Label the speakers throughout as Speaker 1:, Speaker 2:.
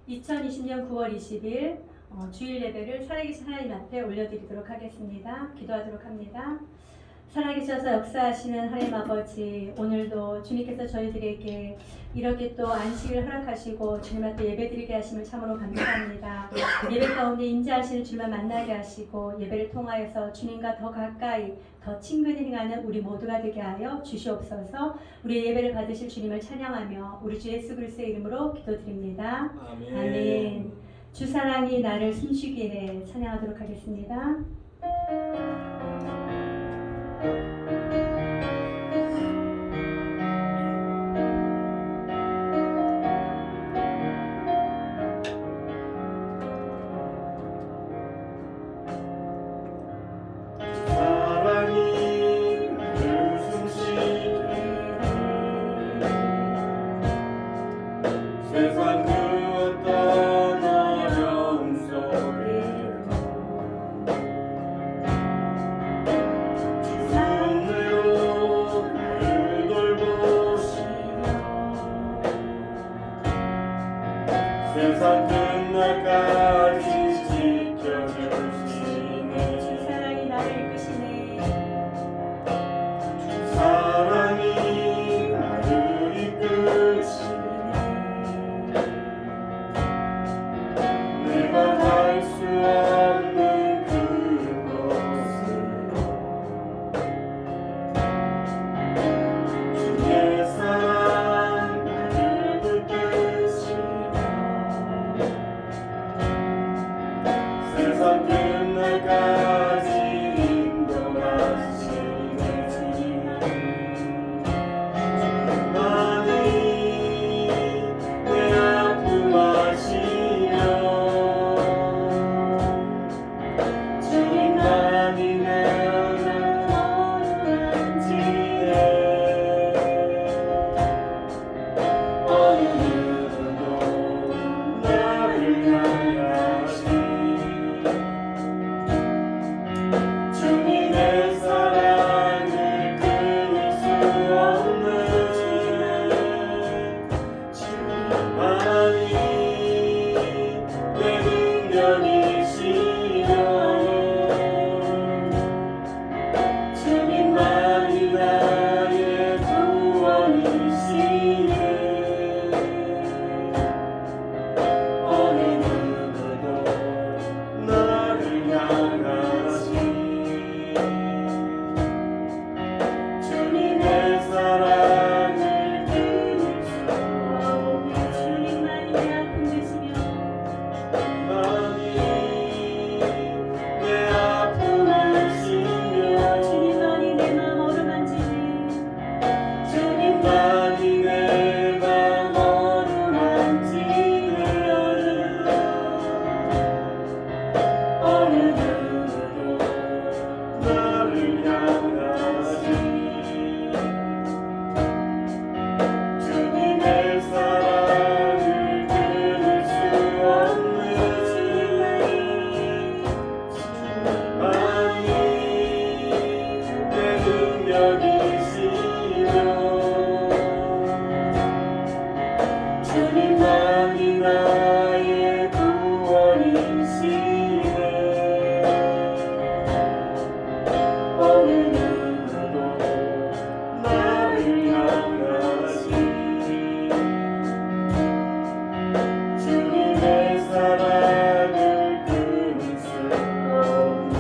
Speaker 1: 2020년 9월 20일 주일 예배를 살아계신 하나님 앞에 올려드리도록 하겠습니다. 기도하도록 합니다. 살아계셔서 역사하시는 하나님 아버지, 오늘도 주님께서 저희들에게 이렇게 또 안식을 허락하시고 주님 앞에 예배드리게 하심을 참으로 감사합니다. 예배 가운데 임재하시는 주님을 만나게 하시고 예배를 통하여서 주님과 더 가까이 더 친근히 행하는 우리 모두가 되게 하여 주시옵소서. 우리 예배를 받으실 주님을 찬양하며 우리 주 예수 그리스도의 이름으로 기도드립니다.
Speaker 2: 아멘.
Speaker 1: 아멘. 주 사랑이 나를 숨쉬게 해 찬양하도록 하겠습니다.
Speaker 2: 사랑이 나를 숨쉬게 세상 그 어떤 어려움 속에도 주 은혜로 나를 돌보시며 세상 끝날까지 지켜주시네.
Speaker 1: 주 사랑이 나를 이끄시네.
Speaker 2: 사랑이 나를 이끄시네. 내가 갈 수 없는 그곳으로 주의 사랑 나를 붙드시며 세상 끝날까지 인도하시네. 주님만이 내 아픔 아시며 주님만이 내 만지네. 어느 누구도 나를 향하시 주님의 사랑을 끊을 수 없는 주님만이 내 능력이시며 주님만이 나의 구원이시네. 어느 누구도 나를 향하시 주님의 사랑을 끊을 수 없는
Speaker 1: 주님만이 내 아픔 되시며
Speaker 2: 주님만이 내 아픔을 쉬며
Speaker 1: 주님만이 내 마음 어루만지네.
Speaker 2: 주님만이 내 맘 어루만지네. 어느 누구도 나를 향하시 주님의 사랑을 끊을 수 없는 주님만이 내 능력이시며 주님만이 나의 구원이시네. 어느 누구도 나를 향하시 주님의 사랑을 끊을 수 없네.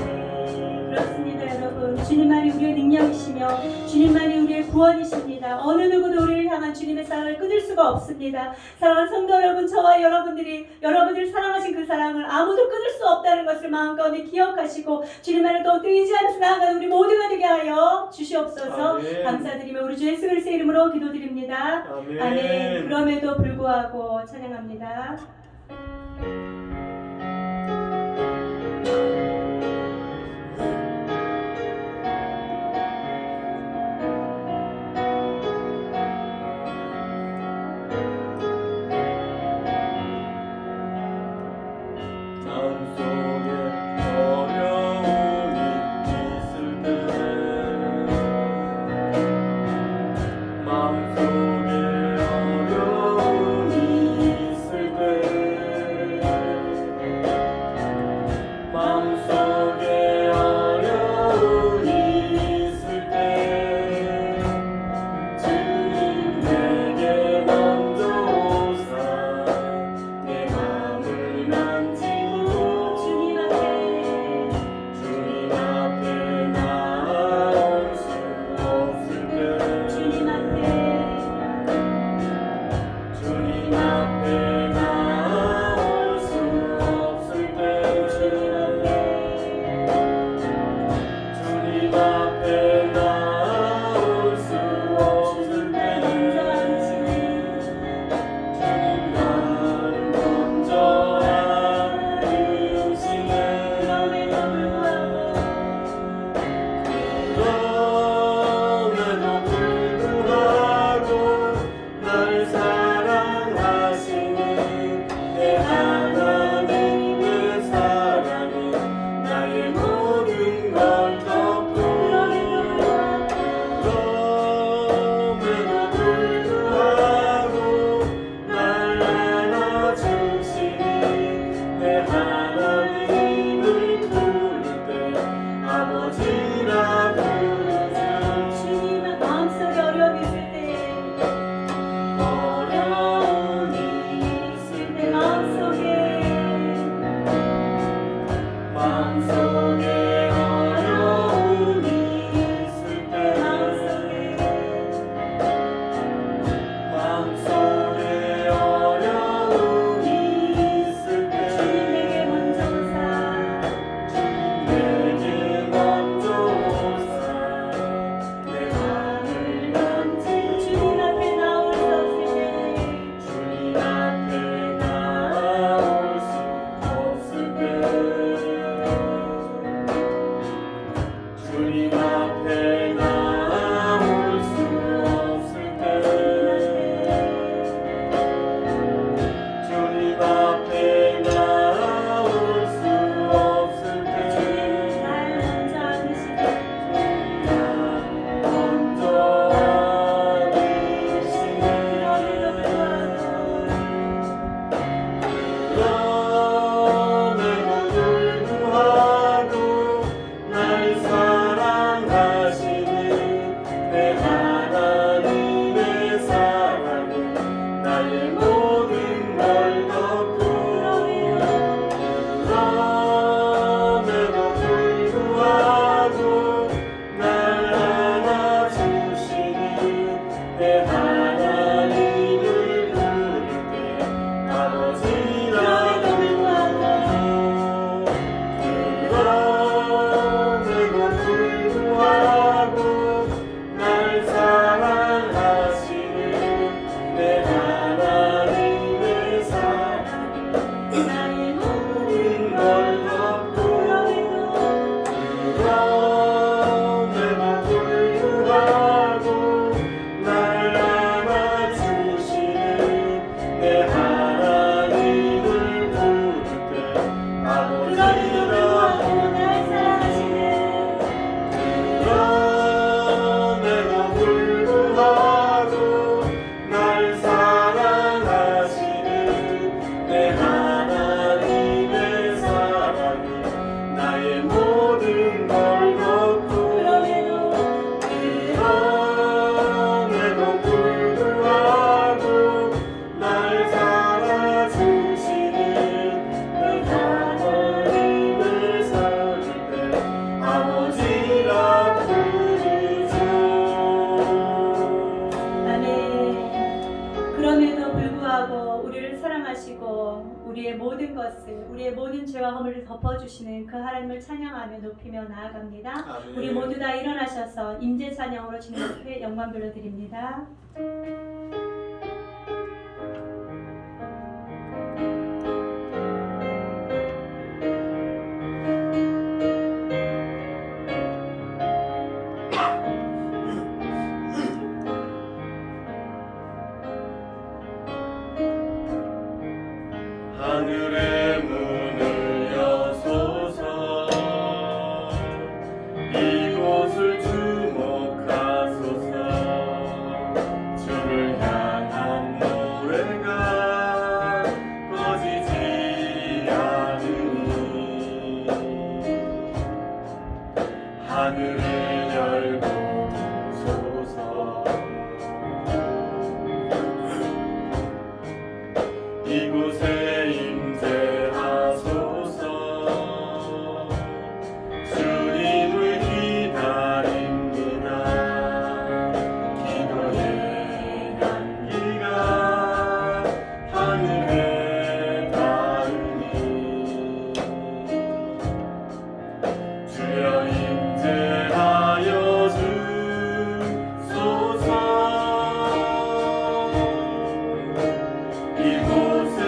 Speaker 1: 그렇습니다, 여러분. 주님만이 우리의 능력이시며 주님만이 우리의 구원이십니다. 어느 누구도 우리를 향한 주님의 사랑을 끊을 수가 없습니다. 사랑하는 성도 여러분, 저와 여러분들이 여러분들 사랑하신 그 사랑을 아무도 끊을 수 없다는 것을 마음가운데 기억하시고 주님만을 또 의지하면서 나아가는 우리 모두가 되게 하여 주시옵소서.
Speaker 2: 아멘.
Speaker 1: 감사드리며 우리 주 예수 그리스도의 이름으로 기도드립니다.
Speaker 2: 아멘.
Speaker 1: 아멘. 그럼에도 불구하고 찬양합니다.
Speaker 2: 마음속에 어려움이 있을 때 마음속에 어려움이 있을 때
Speaker 1: 우리의 모든 것을, 우리의 모든 죄와 허물을 덮어주시는 그 하나님을 찬양하며 높이며 나아갑니다.
Speaker 2: 아멘.
Speaker 1: 우리 모두 다 일어나셔서 임재 찬양으로 주님 앞에 영광 돌려드립니다.
Speaker 2: 하늘의 문을 여소서 이곳을 주목하소서 주를 향한 노래가 꺼지지 않으니 하늘을 열고 보소서 이곳에 임재하소서 주님을 기다립니다 기도의 향기가 하늘에 닿으니 주여 임재하여 주소서 이곳에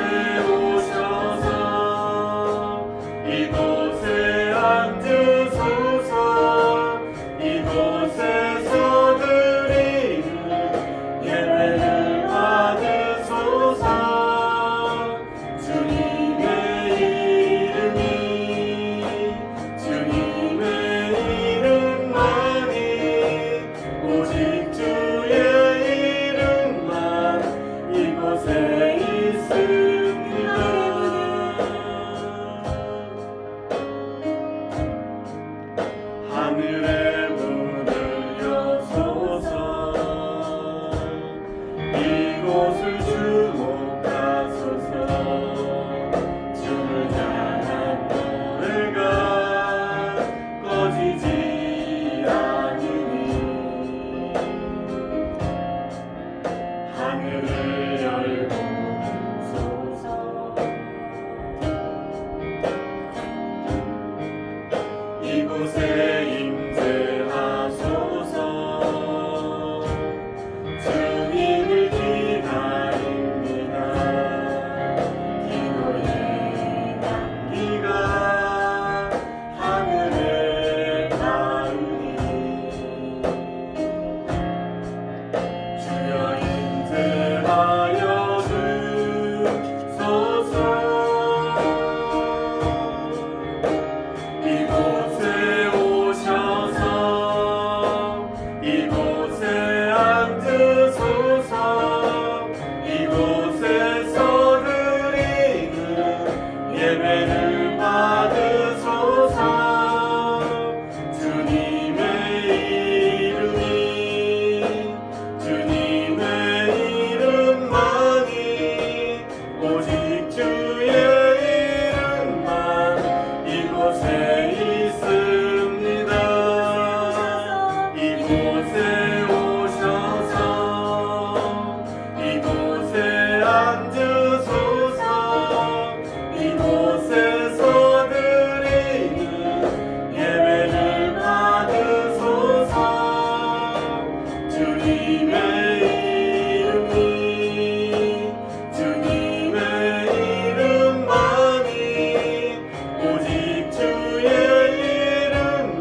Speaker 2: 오셔서 이곳에 앉으소서 이곳에서 드리는 예배를 받으소서 주님의 이름이 주님의 이름만이 오직 주의 이름만 이곳에 있습니다. 하늘의 문을 여소서 이곳을 주목하소서 주를 향한 노래가 꺼지지 않으니 하늘을 열고 보소서 이곳에 임재하소서 주님을 기다립니다 기도의 향기가 하늘에 닿으니 주여 임재하여 주소서 이곳에 오셔서 이곳에 앉으소서 이곳에서 드리는 예배를 받으소서 주님의 이름이 주님의 이름만이 오직 주의 이름만 이곳에 있습니다 이곳에 오셔서 이곳에 앉으소서 이곳에서 드리는 예배를 받으소서 주님의 이름이 주님의 이름만이 오직 주의 이름만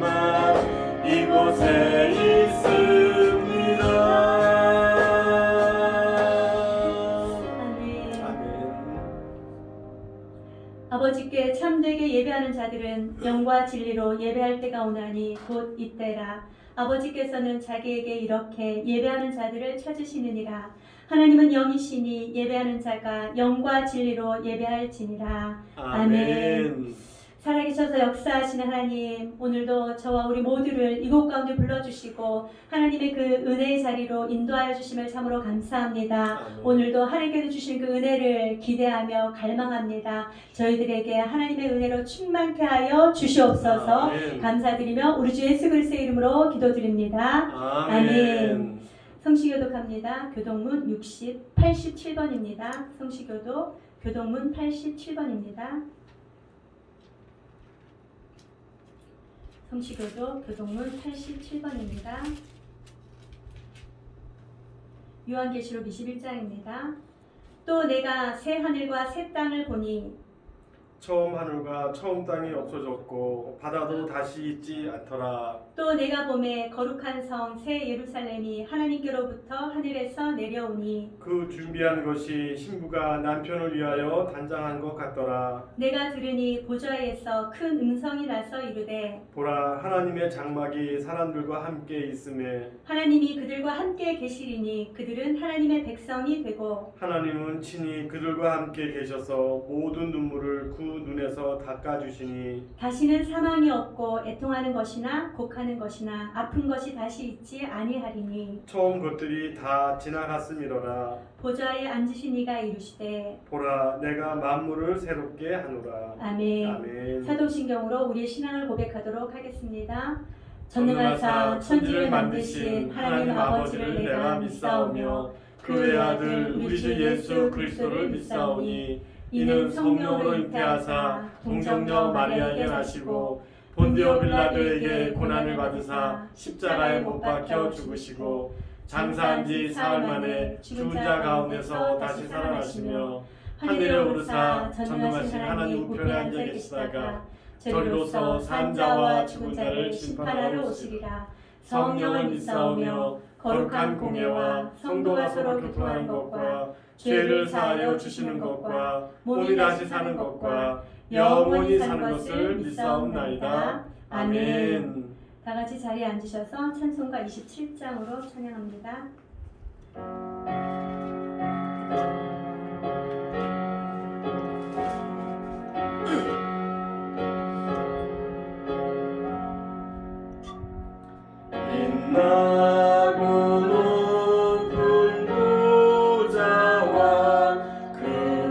Speaker 2: 이곳에 있습니다.
Speaker 1: 아멘.
Speaker 2: 아멘.
Speaker 1: 아버지께 참되게 예배하는 자들은 영과 진리로 예배할 때가 오나니 곧 이때라. 아버지께서는 자기에게 이렇게 예배하는 자들을 찾으시느니라. 하나님은 영이시니 예배하는 자가 영과 진리로 예배할지니라. 아멘. 살아계셔서 역사하시는 하나님, 오늘도 저와 우리 모두를 이곳 가운데 불러주시고 하나님의 그 은혜의 자리로 인도하여 주심을 참으로 감사합니다.
Speaker 2: 아멘.
Speaker 1: 오늘도 하나님께서 주신 그 은혜를 기대하며 갈망합니다. 저희들에게 하나님의 은혜로 충만케 하여 주시옵소서.
Speaker 2: 아멘.
Speaker 1: 감사드리며 우리 주 예수 그리스도의 이름으로 기도드립니다. 성시교독합니다. 교동문 87번입니다. 성시교독 교동문 87번입니다. 성취교도 교동문 87번입니다. 요한계시록 21장입니다. 또 내가 새 하늘과 새 땅을 보니
Speaker 2: 처음 하늘과 처음 땅이 없어졌고 바다도 다시 있지 않더라.
Speaker 1: 또 내가 보매 거룩한 성 새 예루살렘이 하나님께로부터 하늘에서 내려오니
Speaker 2: 그 준비한 것이 신부가 남편을 위하여 단장한 것 같더라.
Speaker 1: 내가 들으니 보좌에서 큰 음성이 나서 이르되
Speaker 2: 보라, 하나님의 장막이 사람들과 함께 있음에
Speaker 1: 하나님이 그들과 함께 계시리니 그들은 하나님의 백성이 되고
Speaker 2: 하나님은 친히 그들과 함께 계셔서 모든 눈물을 그 눈에서 닦아주시니
Speaker 1: 다시는 사망이 없고 애통하는 것이나 곡하는 것이나 아픈 것이 다시 있지 아니하리니
Speaker 2: 처음 것들이 다 지나갔음이로라.
Speaker 1: 보좌에 앉으신 이가 이르시되
Speaker 2: 보라, 내가 만물을 새롭게 하노라.
Speaker 1: 아멘.
Speaker 2: 아멘.
Speaker 1: 사도신경으로 우리의 신앙을 고백하도록 하겠습니다. 전능하사 천지를 만드신 하나님 아버지를 내가 믿사오며 그의 아들 우리 주 예수 그리스도를 믿사오니 이는 성령으로 잉태하사 동정녀 마리아에게 나시고 본디오 빌라도에게 고난을 받으사 십자가에 못 박혀 죽으시고 장사한 지 사흘 만에 죽은 자 가운데서 다시 살아나시며 하늘에 오르사 전능하신 하나님 우편에 앉아 계시다가 저리로서 산 자와 죽은 자를 심판하러 오시리라. 성령을 믿사오며 거룩한 공예와 성도가 서로 교통하는 것과 죄를 사하여 주시는 것과 몸이 다시 사는 것과 영원히 사는 것을 믿사옵나이다. 아멘. 다 같이 자리에 앉으셔서 찬송가 27장으로 찬양합니다.
Speaker 2: 빛나고 높은 보좌와 그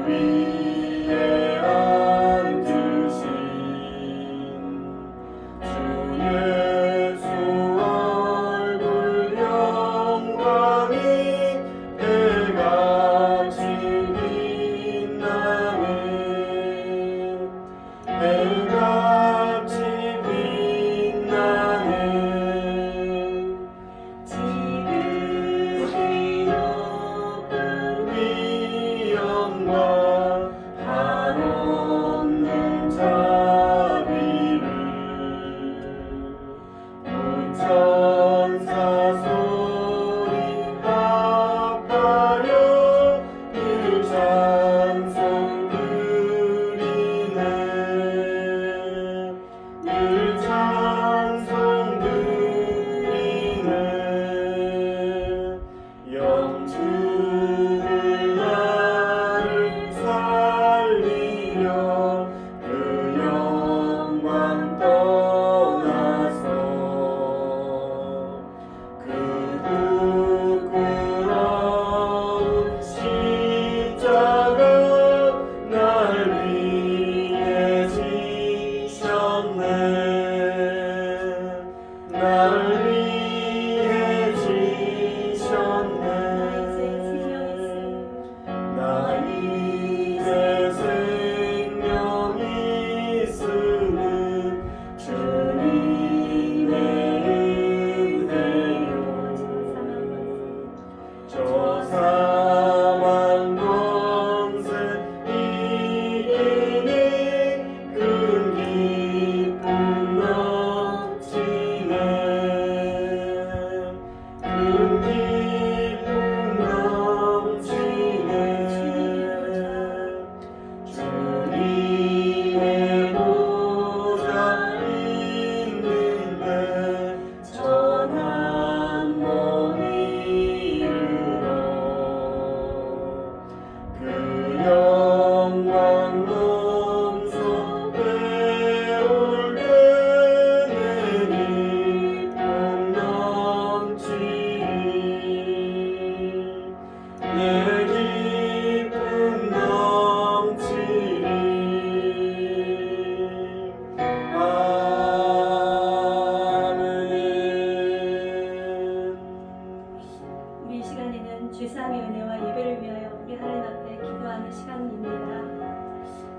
Speaker 2: 위에 앉으신 주 예수 얼굴 영광이
Speaker 1: 우리 이 시간에는 죄사함의 은혜와 예배를 위하여 우리 하나님 앞에 기도하는 시간입니다.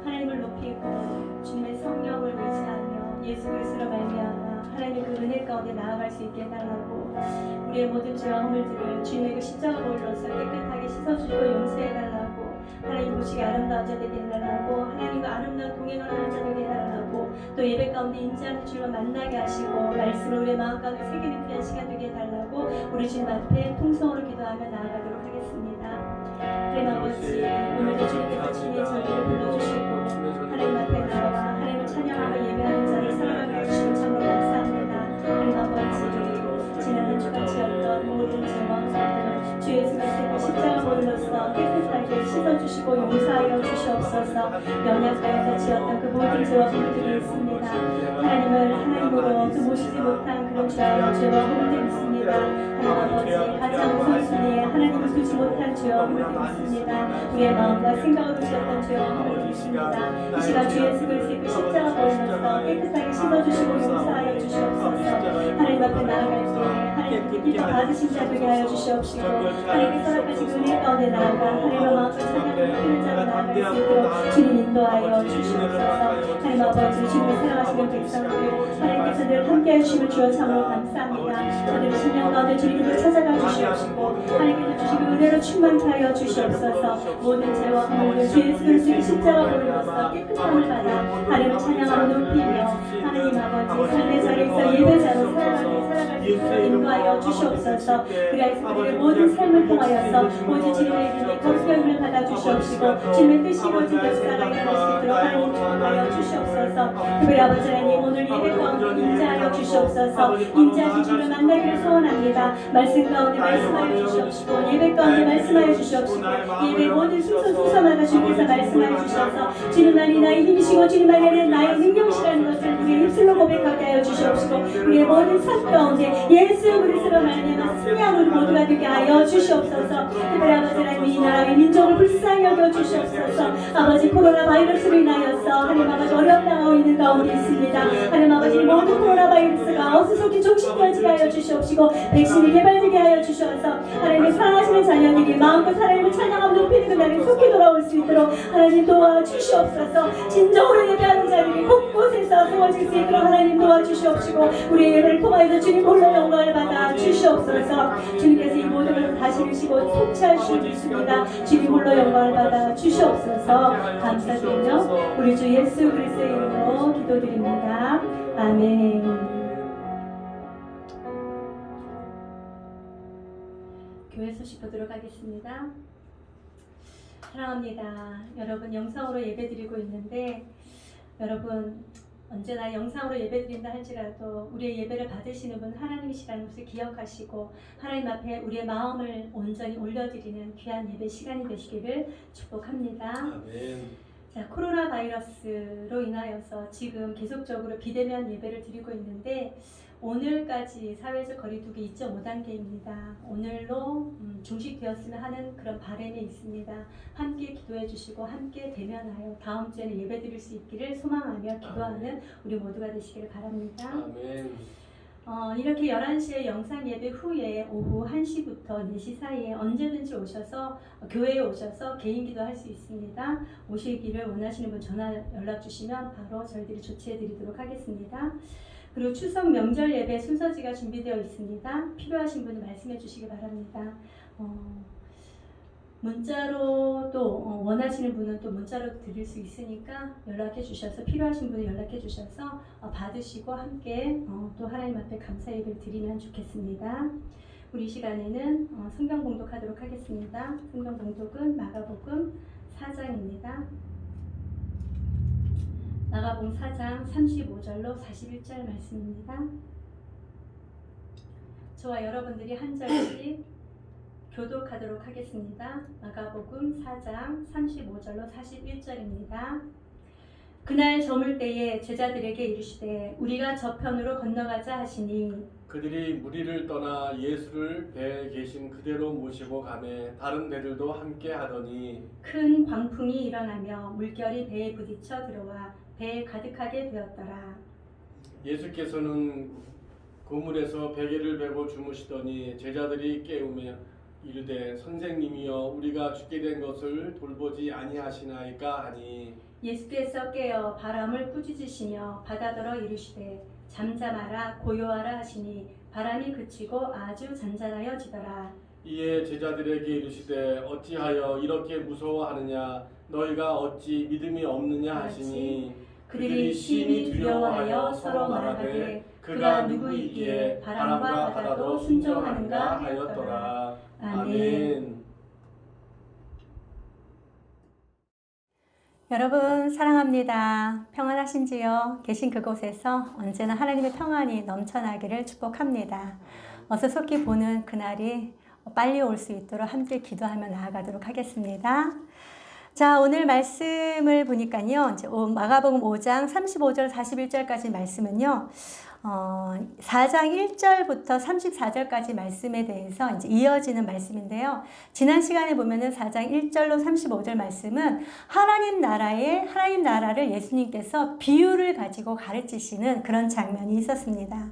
Speaker 1: 하나님을 높이고 주님의 성령을 의지하며 예수 그리스도로 말미암아 하나님의 그 은혜 가운데 나아갈 수 있게 해달라고, 우리의 모든 죄와 허물들을 주님의 그 십자가 보혈로서 깨끗하게 씻어주시고 용서해달라고, 하나님 보시기에 아름다운 자 되게 해달라고, 하나님과 아름다운 동행을 하는 자 되게 해달라고, 또 예배 가운데 인자하는 주님을 만나게 하시고 말씀을 우리의 마음 가운데 새기는 귀한 시간 되게 해달라고, 우리 주님 앞에 통성으로 기도하며 나아가도록 하겠습니다. 하나님 아버지, 오늘도 주님께서 주님의 절기를 불러주시고 하나님 앞에 나와 하나님을 찬양하며 예배하는 자를 사랑하게 해주시고 참으로 감사합니다. 하나님 아버지, 지난 한 주간 지었던 모든 죄와 허물들을 주 예수 그리스도의 십자가 보혈로서 깨끗하게 씻어주시고 용서하여 주시옵소서. 연약하여서 지었던 그 모든 죄와 허물들이 있습니다. 하나님을 하나님으로 그 모시지 못한 그런 죄와 허물들이 있습니다. 하나님 아버지, 가장 우선순위에 하나님을 두지 못한 죄와 허물들이 있습니다. 우리의 마음과 생각으로 지었던 죄와 허물들이 있습니다. 이 시간 주 예수 그리스도의 그 십자가 보혈로서 깨끗하게 씻어주시고 용서하여 주시옵소서. 하나님 앞에 나아갈 때 하나님께 기뻐 받으신 자 되게 하여 주시옵시고, 하나님께 허락하신 은혜 가운데 나아가 하나님의 마음과 찬양을 높이는 자로 나아갈 수 있도록 주님 인도하여 주시옵소서. 하나님 아버지, 주님의 사랑하시는 백성들 하나님께서 늘 함께해 주심을 주여 참으로 감사합니다. 저들의 심령 가운데 주님께서 찾아가 주시옵시고 하나님께서 주시는 은혜로 충만케 하여 주시옵소서. 모든 죄와 허물을 주 예수 그리스도의 십자가 보혈로서 깨끗함을 받아 하나님을 찬양하며 높이며 하나님 아버지 삶의 자리에서 예배자로 살아갈 수 있도록 인도하여 주시옵소서. 그리하여서 그들의 모든 삶을 통하여서 오직 주님의 이름에 거룩함을 받아 주시옵시고 주님의 뜻이 이루어진 역사가 일어날 수 있도록 하나님 축복하여 주시옵소서. 특별히 아버지 하나님, 오늘 예배 가운데 인자하여 주시옵소서. 인자하신 주를 만나기를 소원합니다. 말씀 가운데 말씀하여 주시옵시고 예배 가운데 말씀하여 주시옵시고 예배 모든 순서마다 주님께서 말씀하여 주셔서 주님만이 나의 힘이시고 주님만이 나의 능력이시라는 것을 우리의 입술로 고백하게 하여 주시옵시고 우리의 모든 삶 가운데 예수 그리스도로 말미암아 승리하는 우리 모두가 되게 하여 주시옵소서. 특별히 아버지 하나님, 이 나라의 민족을 불쌍히 여겨 주시옵소서. 아버지, 코로나 바이러스로 인하여서 하나님 아버지 어려움당하고 있는 가운데 있습니다. 하나님 아버지, 모든 코로나 바이러스가 어수선히 종식되어지게 하여 주시옵시고 백신이 개발되게 하여 주셔서 하나님의 사랑하시는 자녀들이 마음껏 하나님을 찬양하고 높이는 그날이 속히 돌아올 수 있도록 하나님 도와주시옵소서. 진정으로 예배하는 자들이 곳곳에서 세워질 수 있도록 하나님 도와주시옵시고 우리의 예배를 통하여서 주님 홀로 영광을 받아 주시옵소서. 주님께서 이 모든 것을 다스리시고 통치할 수 있습니다. 주님 홀로 영광을 받아 주시옵소서. 감사드리며 우리 주 예수 그리스도의 이름으로 기도드립니다. 아멘. 교회 소식 보도록 하겠습니다. 사랑합니다. 여러분, 영상으로 예배드리고 있는데 여러분 언제나 영상으로 예배드린다 할지라도 우리의 예배를 받으시는 분 하나님이시라는 것을 기억하시고 하나님 앞에 우리의 마음을 온전히 올려드리는 귀한 예배 시간이 되시기를 축복합니다.
Speaker 2: 아멘.
Speaker 1: 자, 코로나 바이러스로 인하여서 지금 계속적으로 비대면 예배를 드리고 있는데 오늘까지 사회적 거리두기 2.5단계입니다. 오늘로 종식되었으면 하는 그런 바람이 있습니다. 함께 기도해 주시고 함께 대면하여 다음 주에는 예배 드릴 수 있기를 소망하며 기도하는 우리 모두가 되시기를 바랍니다.
Speaker 2: 아멘.
Speaker 1: 이렇게 11시에 영상 예배 후에 오후 1시부터 4시 사이에 언제든지 오셔서 교회에 오셔서 개인 기도할 수 있습니다. 오시기를 원하시는 분 전화 연락 주시면 바로 저희들이 조치해 드리도록 하겠습니다. 그리고 추석 명절 예배 순서지가 준비되어 있습니다. 필요하신 분은 말씀해 주시기 바랍니다. 문자로 또 원하시는 분은 또 문자로 드릴 수 있으니까 연락해 주셔서 필요하신 분은 연락해 주셔서 받으시고 함께 또 하나님 앞에 감사 예배를 드리면 좋겠습니다. 우리 시간에는 성경 봉독하도록 하겠습니다. 성경 봉독은 마가복음 4장입니다. 마가복음 4장 35절로 41절 말씀입니다. 저와 여러분들이 한 절씩 교독하도록 하겠습니다. 마가복음 4장 35절로 41절입니다. 그날 저물 때에 제자들에게 이르시되 우리가 저편으로 건너가자 하시니
Speaker 2: 그들이 무리를 떠나 예수를 배에 계신 그대로 모시고 가매 다른 배들도 함께 하더니
Speaker 1: 큰 광풍이 일어나며 물결이 배에 부딪혀 들어와 배에 가득하게 되었더라.
Speaker 2: 예수께서는 그물에서 베개를 베고 주무시더니 제자들이 깨우며 이르되 선생님이여 우리가 죽게 된 것을 돌보지 아니하시나이까 하니
Speaker 1: 예수께서 깨어 바람을 꾸짖으시며 바다더러 이르시되 잠잠하라 고요하라 하시니 바람이 그치고 아주 잔잔하여지더라.
Speaker 2: 이에 제자들에게 이르시되 어찌하여 이렇게 무서워하느냐 너희가 어찌 믿음이 없느냐 하시니
Speaker 1: 그들이 심히 두려워하여 서로 말하되 그가 누구이기에 바람과 바다도 순종하는가 하였더라. 아멘. 여러분 사랑합니다. 평안하신지요? 계신 그곳에서 언제나 하나님의 평안이 넘쳐나기를 축복합니다. 어서 속히 보는 그날이 빨리 올 수 있도록 함께 기도하며 나아가도록 하겠습니다. 자, 오늘 말씀을 보니까요. 이제 마가복음 5장 35절 41절까지 말씀은요. 4장 1절부터 34절까지 말씀에 대해서 이제 이어지는 말씀인데요. 지난 시간에 보면은 4장 1절로 35절 말씀은 하나님 나라를 예수님께서 비유를 가지고 가르치시는 그런 장면이 있었습니다.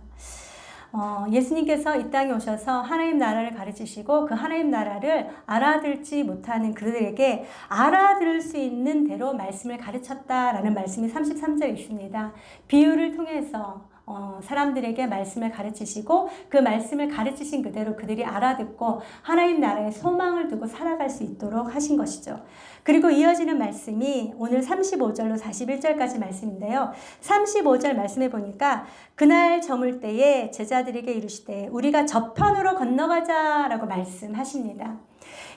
Speaker 1: 예수님께서 이 땅에 오셔서 하나님 나라를 가르치시고 그 하나님 나라를 알아듣지 못하는 그들에게 알아들을 수 있는 대로 말씀을 가르쳤다라는 말씀이 33절에 있습니다. 비유를 통해서 사람들에게 말씀을 가르치시고 그 말씀을 가르치신 그대로 그들이 알아듣고 하나님 나라에 소망을 두고 살아갈 수 있도록 하신 것이죠. 그리고 이어지는 말씀이 오늘 35절로 41절까지 말씀인데요. 35절 말씀해 보니까 그날 저물 때에 제자들에게 이르시되 우리가 저편으로 건너가자라고 말씀하십니다.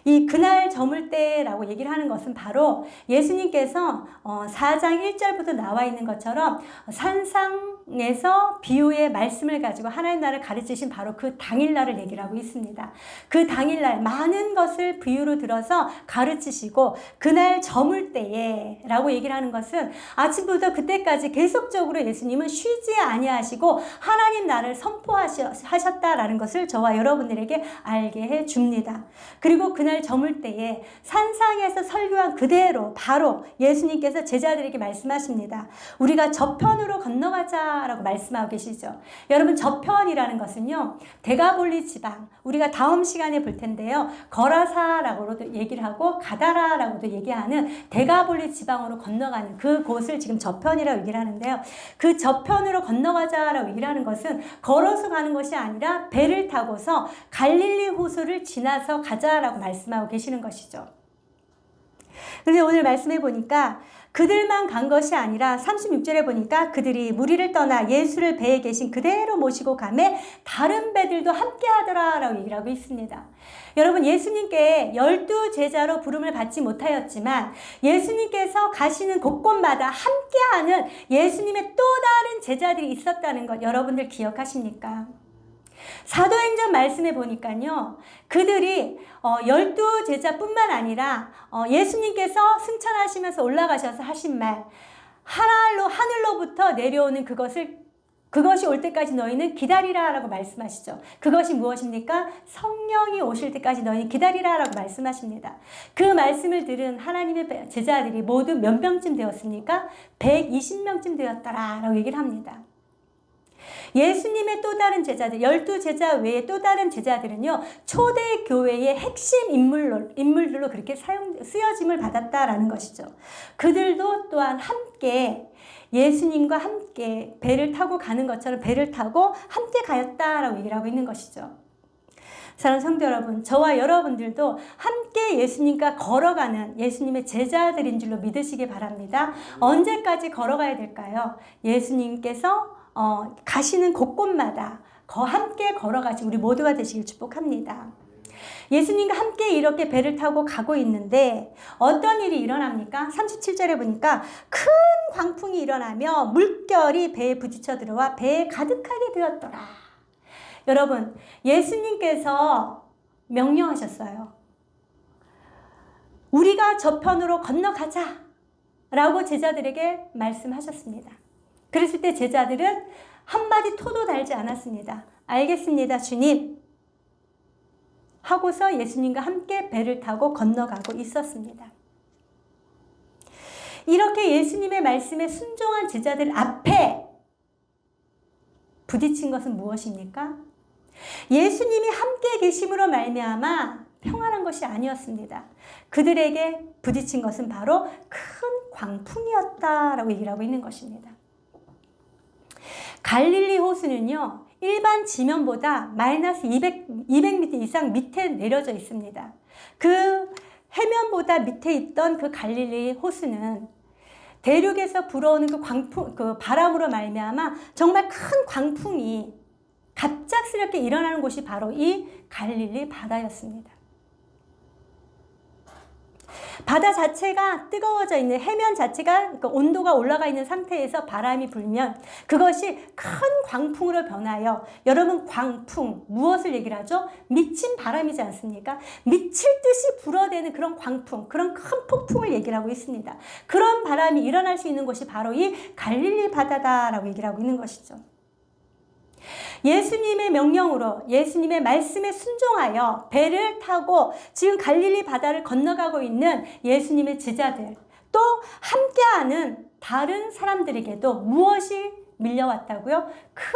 Speaker 1: 이 그날 저물 때라고 얘기를 하는 것은 바로 예수님께서 4장 1절부터 나와 있는 것처럼 산상에서 비유의 말씀을 가지고 하나님 나라를 가르치신 바로 그 당일날을 얘기를 하고 있습니다. 그 당일날 많은 것을 비유로 들어서 가르치시고 그날 저물 때에 라고 얘기를 하는 것은 아침부터 그때까지 계속적으로 예수님은 쉬지 아니하시고 하나님 나라를 선포하셨다라는 것을 저와 여러분들에게 알게 해 줍니다. 그리고 그날 저물 때에 산상에서 설교한 그대로 바로 예수님께서 제자들에게 말씀하십니다. 우리가 저편으로 건너가자라고 말씀하고 계시죠. 여러분 저편이라는 것은요. 데가볼리 지방 우리가 다음 시간에 볼 텐데요. 거라사라고도 얘기를 하고 가다라라고도 얘기하는 데가볼리 지방으로 건너가는 그곳을 지금 저편이라고 얘기를 하는데요. 그 저편으로 건너가자라고 얘기를 하는 것은 걸어서 가는 것이 아니라 배를 타고서 갈릴리 호수를 지나서 가자라고 말씀하고 계시는 것이죠. 그런데 오늘 말씀해 보니까 그들만 간 것이 아니라 36절에 보니까 그들이 무리를 떠나 예수를 배에 계신 그대로 모시고 가매 다른 배들도 함께 하더라라고 얘기를 하고 있습니다. 여러분 예수님께 12제자로 부름을 받지 못하였지만 예수님께서 가시는 곳곳마다 함께하는 예수님의 또 다른 제자들이 있었다는 것 여러분들 기억하십니까? 사도행전 말씀에 보니까요. 그들이 12제자뿐만 아니라 예수님께서 승천하시면서 올라가셔서 하신 말 하늘로부터 내려오는 그것이 올 때까지 너희는 기다리라 라고 말씀하시죠. 그것이 무엇입니까? 성령이 오실 때까지 너희는 기다리라 라고 말씀하십니다. 그 말씀을 들은 하나님의 제자들이 모두 몇 명쯤 되었습니까? 120명쯤 되었더라 라고 얘기를 합니다. 예수님의 또 다른 제자들, 12제자 외에 또 다른 제자들은요, 초대교회의 핵심 인물들로 그렇게 쓰여짐을 받았다라는 것이죠. 그들도 또한 함께 예수님과 함께 배를 타고 가는 것처럼 배를 타고 함께 가였다라고 얘기를 하고 있는 것이죠. 사랑하는 성도 여러분, 저와 여러분들도 함께 예수님과 걸어가는 예수님의 제자들인 줄로 믿으시기 바랍니다. 언제까지 걸어가야 될까요? 예수님께서 가시는 곳곳마다 함께 걸어가지 우리 모두가 되시길 축복합니다. 예수님과 함께 이렇게 배를 타고 가고 있는데 어떤 일이 일어납니까? 37절에 보니까 큰 광풍이 일어나며 물결이 배에 부딪혀 들어와 배에 가득하게 되었더라. 여러분, 예수님께서 명령하셨어요. 우리가 저편으로 건너가자 라고 제자들에게 말씀하셨습니다. 그랬을 때 제자들은 한마디 토도 달지 않았습니다. 알겠습니다, 주님. 하고서 예수님과 함께 배를 타고 건너가고 있었습니다. 이렇게 예수님의 말씀에 순종한 제자들 앞에 부딪힌 것은 무엇입니까? 예수님이 함께 계심으로 말미암아 평안한 것이 아니었습니다. 그들에게 부딪힌 것은 바로 큰 광풍이었다라고 얘기를 하고 있는 것입니다. 갈릴리 호수는요, 일반 지면보다 마이너스 200m 이상 밑에 내려져 있습니다. 그 해면보다 밑에 있던 그 갈릴리 호수는 대륙에서 불어오는 그 바람으로 말미암아 정말 큰 광풍이 갑작스럽게 일어나는 곳이 바로 이 갈릴리 바다였습니다. 바다 자체가 뜨거워져 있는, 해면 자체가 온도가 올라가 있는 상태에서 바람이 불면 그것이 큰 광풍으로 변하여, 여러분 광풍 무엇을 얘기를 하죠? 미친 바람이지 않습니까? 미칠 듯이 불어대는 그런 광풍, 그런 큰 폭풍을 얘기를 하고 있습니다. 그런 바람이 일어날 수 있는 곳이 바로 이 갈릴리 바다다라고 얘기를 하고 있는 것이죠. 예수님의 명령으로, 예수님의 말씀에 순종하여 배를 타고 지금 갈릴리 바다를 건너가고 있는 예수님의 제자들, 또 함께하는 다른 사람들에게도 무엇이 밀려왔다고요? 큰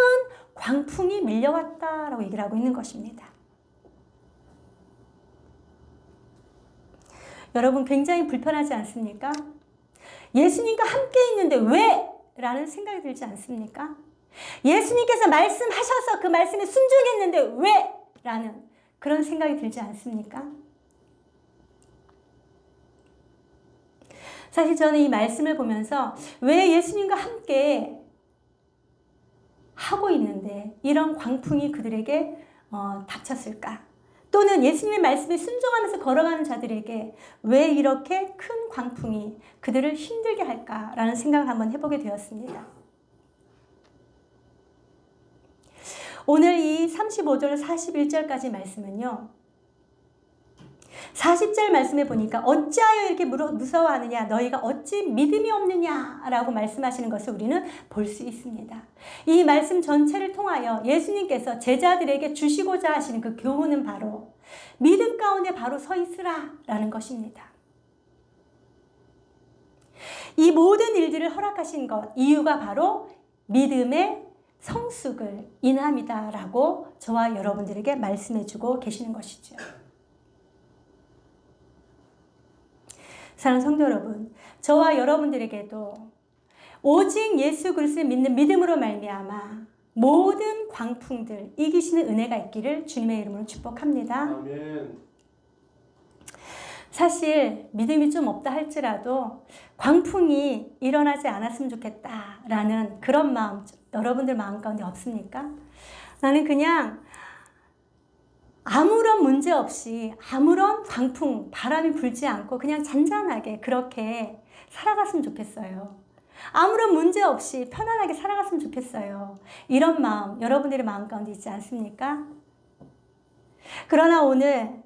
Speaker 1: 광풍이 밀려왔다라고 얘기를 하고 있는 것입니다. 여러분 굉장히 불편하지 않습니까? 예수님과 함께 있는데 왜? 라는 생각이 들지 않습니까? 예수님께서 말씀하셔서 그 말씀에 순종했는데 왜? 라는 그런 생각이 들지 않습니까? 사실 저는 이 말씀을 보면서 왜 예수님과 함께 하고 있는데 이런 광풍이 그들에게 닥쳤을까? 또는 예수님의 말씀에 순종하면서 걸어가는 자들에게 왜 이렇게 큰 광풍이 그들을 힘들게 할까라는 생각을 한번 해보게 되었습니다. 오늘 이 35절 41절까지 말씀은요, 40절 말씀에 보니까 어찌하여 이렇게 무서워하느냐, 너희가 어찌 믿음이 없느냐 라고 말씀하시는 것을 우리는 볼 수 있습니다. 이 말씀 전체를 통하여 예수님께서 제자들에게 주시고자 하시는 그 교훈은 바로 믿음 가운데 바로 서 있으라 라는 것입니다. 이 모든 일들을 허락하신 것, 이유가 바로 믿음의 성숙을 인함이다라고 저와 여러분들에게 말씀해주고 계시는 것이죠. 사랑하는 성도 여러분, 저와 여러분들에게도 오직 예수 그리스도를 믿는 믿음으로 말미암아 모든 광풍들 이기시는 은혜가 있기를 주님의 이름으로 축복합니다.
Speaker 2: 아멘.
Speaker 1: 사실 믿음이 좀 없다 할지라도 광풍이 일어나지 않았으면 좋겠다라는 그런 마음 여러분들 마음 가운데 없습니까? 나는 그냥 아무런 문제 없이 아무런 광풍, 바람이 불지 않고 그냥 잔잔하게 그렇게 살아갔으면 좋겠어요. 아무런 문제 없이 편안하게 살아갔으면 좋겠어요. 이런 마음 여러분들의 마음 가운데 있지 않습니까? 그러나 오늘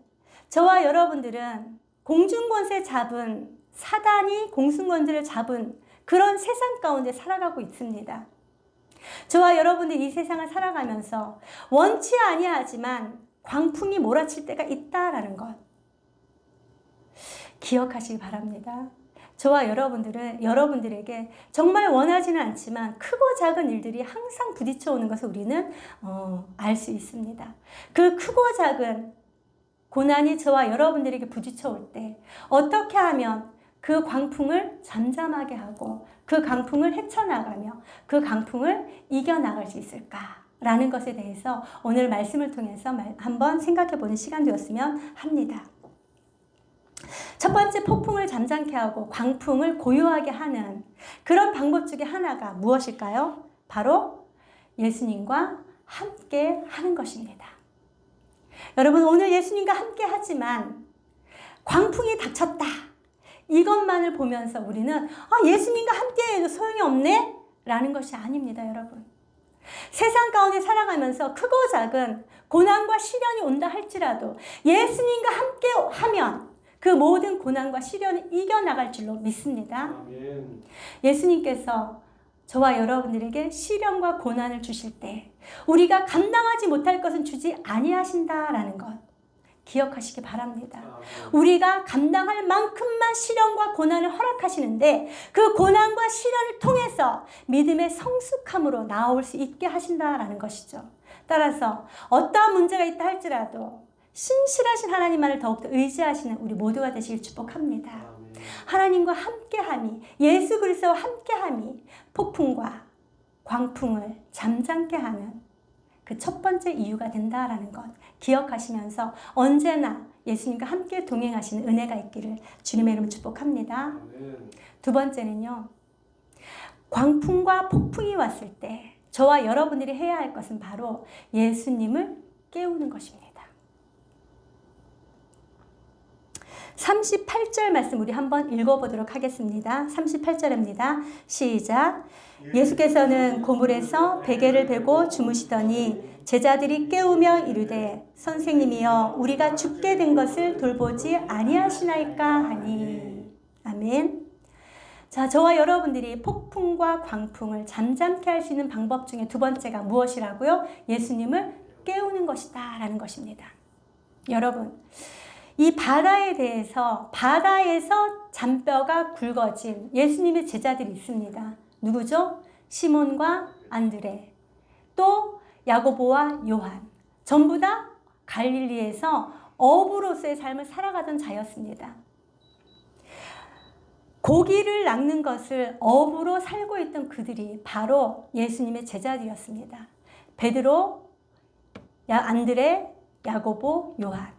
Speaker 1: 저와 여러분들은 공중권세 잡은 사단이 공중권세를 잡은 그런 세상 가운데 살아가고 있습니다. 저와 여러분들 이 세상을 살아가면서 원치 아니하지만 광풍이 몰아칠 때가 있다라는 것 기억하시기 바랍니다. 저와 여러분들에게 정말 원하지는 않지만 크고 작은 일들이 항상 부딪혀 오는 것을 우리는 알 수 있습니다. 그 크고 작은 고난이 저와 여러분들에게 부딪혀 올 때 어떻게 하면 그 광풍을 잠잠하게 하고 그 강풍을 헤쳐나가며 그 강풍을 이겨나갈 수 있을까라는 것에 대해서 오늘 말씀을 통해서 한번 생각해보는 시간 되었으면 합니다. 첫 번째, 폭풍을 잠잠케 하고 광풍을 고요하게 하는 그런 방법 중에 하나가 무엇일까요? 바로 예수님과 함께 하는 것입니다. 여러분, 오늘 예수님과 함께 하지만 광풍이 닥쳤다 이것만을 보면서 우리는 예수님과 함께 해도 소용이 없네? 라는 것이 아닙니다, 여러분. 세상 가운데 살아가면서 크고 작은 고난과 시련이 온다 할지라도 예수님과 함께 하면 그 모든 고난과 시련을 이겨나갈 줄로 믿습니다.
Speaker 2: 아멘.
Speaker 1: 예수님께서 저와 여러분들에게 시련과 고난을 주실 때 우리가 감당하지 못할 것은 주지 아니하신다라는 것 기억하시기 바랍니다. 우리가 감당할 만큼만 시련과 고난을 허락하시는데 그 고난과 시련을 통해서 믿음의 성숙함으로 나아올 수 있게 하신다라는 것이죠. 따라서 어떠한 문제가 있다 할지라도 신실하신 하나님만을 더욱더 의지하시는 우리 모두가 되시길 축복합니다.
Speaker 2: 아멘.
Speaker 1: 하나님과 함께함이, 예수 그리스도와 함께함이 폭풍과 광풍을 잠잠케 하는 그 첫 번째 이유가 된다라는 것 기억하시면서 언제나 예수님과 함께 동행하시는 은혜가 있기를 주님의 이름으로 축복합니다.
Speaker 2: 아멘.
Speaker 1: 두 번째는요, 광풍과 폭풍이 왔을 때 저와 여러분들이 해야 할 것은 바로 예수님을 깨우는 것입니다. 38절 말씀 우리 한번 읽어보도록 하겠습니다. 38절입니다. 시작. 예수께서는 고물에서 베개를 베고 주무시더니 제자들이 깨우며 이르되 선생님이여 우리가 죽게 된 것을 돌보지 아니하시나이까 하니. 아멘. 자, 저와 여러분들이 폭풍과 광풍을 잠잠케 할 수 있는 방법 중에 두 번째가 무엇이라고요? 예수님을 깨우는 것이다 라는 것입니다. 여러분, 이 바다에 대해서 바다에서 잔뼈가 굵어진 예수님의 제자들이 있습니다. 누구죠? 시몬과 안드레, 또 야고보와 요한. 전부 다 갈릴리에서 어부로서의 삶을 살아가던 자였습니다. 고기를 낚는 것을 어부로 살고 있던 그들이 바로 예수님의 제자들이었습니다. 베드로, 안드레, 야고보, 요한.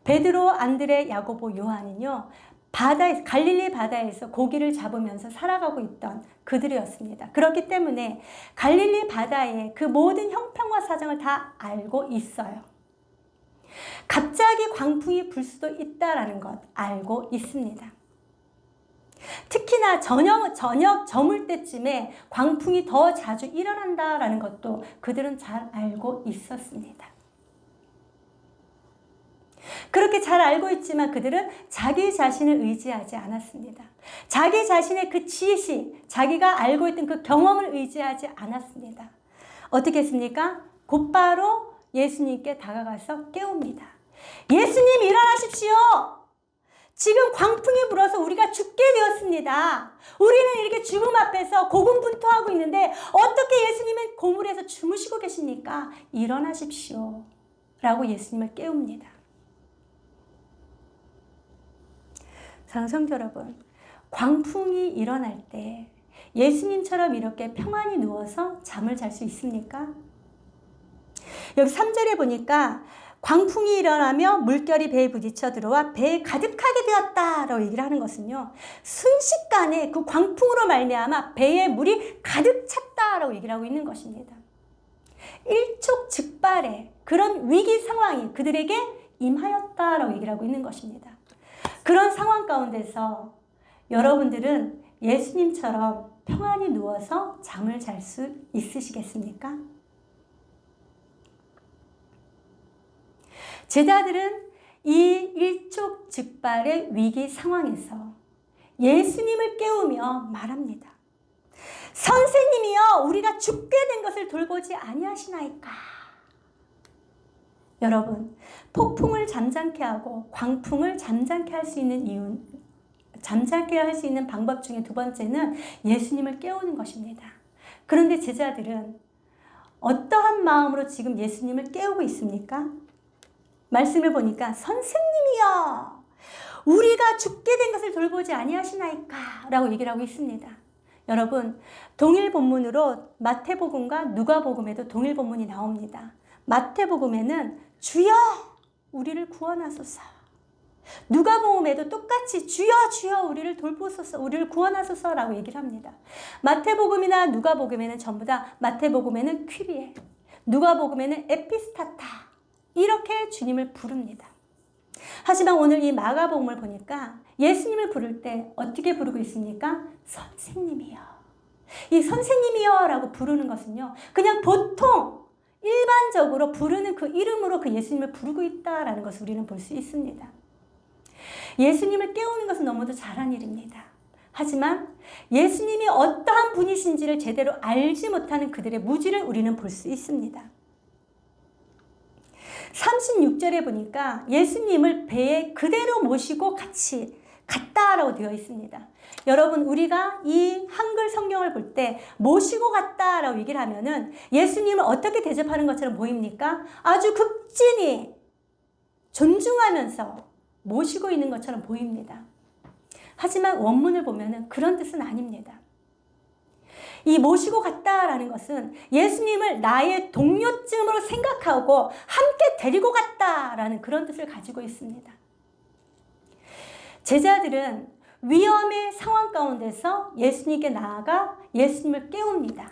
Speaker 1: 베드로, 안드레, 야고보, 요한은요, 갈릴리 바다에서 고기를 잡으면서 살아가고 있던 그들이었습니다. 그렇기 때문에 갈릴리 바다의 그 모든 형편과 사정을 다 알고 있어요. 갑자기 광풍이 불 수도 있다라는 것 알고 있습니다. 특히나 저녁 저물 때쯤에 광풍이 더 자주 일어난다라는 것도 그들은 잘 알고 있었습니다. 그렇게 잘 알고 있지만 그들은 자기 자신을 의지하지 않았습니다. 자기 자신의 그 지식, 자기가 알고 있던 그 경험을 의지하지 않았습니다. 어떻게 했습니까? 곧바로 예수님께 다가가서 깨웁니다. 예수님 일어나십시오. 지금 광풍이 불어서 우리가 죽게 되었습니다. 우리는 이렇게 죽음 앞에서 고군분투하고 있는데 어떻게 예수님은 고물에서 주무시고 계십니까? 일어나십시오. 라고 예수님을 깨웁니다. 사랑하는 성도 여러분, 광풍이 일어날 때 예수님처럼 이렇게 평안히 누워서 잠을 잘 수 있습니까? 여기 3절에 보니까 광풍이 일어나며 물결이 배에 부딪혀 들어와 배에 가득하게 되었다라고 얘기를 하는 것은요, 순식간에 그 광풍으로 말미암아 배에 물이 가득 찼다라고 얘기를 하고 있는 것입니다. 일촉즉발의 그런 위기 상황이 그들에게 임하였다라고 얘기를 하고 있는 것입니다. 그런 상황 가운데서 여러분들은 예수님처럼 평안히 누워서 잠을 잘 수 있으시겠습니까? 제자들은 이 일촉즉발의 위기 상황에서 예수님을 깨우며 말합니다. 선생님이여 우리가 죽게 된 것을 돌보지 아니하시나이까. 여러분, 폭풍을 잠잠케 하고 광풍을 잠잠케 할 수 있는 이유, 잠잠케 할 수 있는 방법 중에 두 번째는 예수님을 깨우는 것입니다. 그런데 제자들은 어떠한 마음으로 지금 예수님을 깨우고 있습니까? 말씀을 보니까 선생님이여 우리가 죽게 된 것을 돌보지 아니하시나이까 라고 얘기를 하고 있습니다. 여러분, 동일 본문으로 마태복음과 누가복음에도 동일 본문이 나옵니다. 마태복음에는 주여 우리를 구원하소서, 누가복음에도 똑같이 주여 주여 우리를 돌보소서, 우리를 구원하소서 라고 얘기를 합니다. 마태복음이나 누가복음에는 전부 다 마태복음에는 퀴리에, 누가복음에는 에피스타타 이렇게 주님을 부릅니다. 하지만 오늘 이 마가복음을 보니까 예수님을 부를 때 어떻게 부르고 있습니까? 선생님이여. 이 선생님이여 라고 부르는 것은요, 그냥 보통 일반적으로 부르는 그 이름으로 그 예수님을 부르고 있다라는 것을 우리는 볼 수 있습니다. 예수님을 깨우는 것은 너무도 잘한 일입니다. 하지만 예수님이 어떠한 분이신지를 제대로 알지 못하는 그들의 무지를 우리는 볼 수 있습니다. 36절에 보니까 예수님을 배에 그대로 모시고 같이 갔다라고 되어 있습니다. 여러분, 우리가 이 한글 성경을 볼 때 모시고 갔다라고 얘기를 하면은 예수님을 어떻게 대접하는 것처럼 보입니까? 아주 극진히 존중하면서 모시고 있는 것처럼 보입니다. 하지만 원문을 보면은 그런 뜻은 아닙니다. 이 모시고 갔다라는 것은 예수님을 나의 동료쯤으로 생각하고 함께 데리고 갔다라는 그런 뜻을 가지고 있습니다. 제자들은 위험의 상황 가운데서 예수님께 나아가 예수님을 깨웁니다.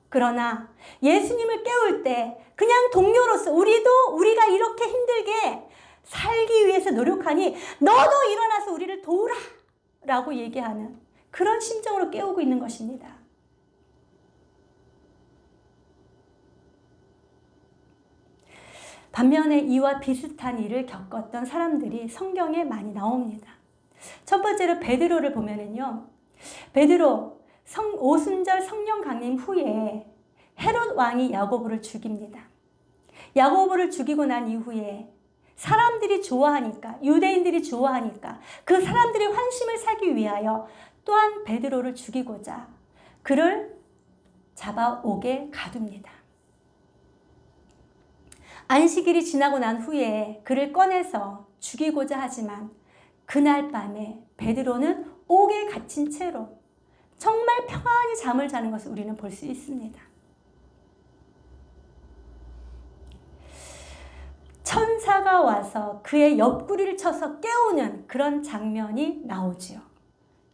Speaker 1: 그러나 예수님을 깨울 때 그냥 동료로서 우리가 이렇게 힘들게 살기 위해서 노력하니 너도 일어나서 우리를 도우라 라고 얘기하는 그런 심정으로 깨우고 있는 것입니다. 반면에 이와 비슷한 일을 겪었던 사람들이 성경에 많이 나옵니다. 첫 번째로 베드로를 보면은요. 베드로 오순절 성령 강림 후에 헤롯 왕이 야고보를 죽입니다. 야고보를 죽이고 난 이후에 사람들이 좋아하니까, 유대인들이 좋아하니까 그 사람들의 환심을 사기 위하여 또한 베드로를 죽이고자 그를 잡아오게 가둡니다. 안식일이 지나고 난 후에 그를 꺼내서 죽이고자 하지만 그날 밤에 베드로는 옥에 갇힌 채로 정말 평안히 잠을 자는 것을 우리는 볼 수 있습니다. 천사가 와서 그의 옆구리를 쳐서 깨우는 그런 장면이 나오지요.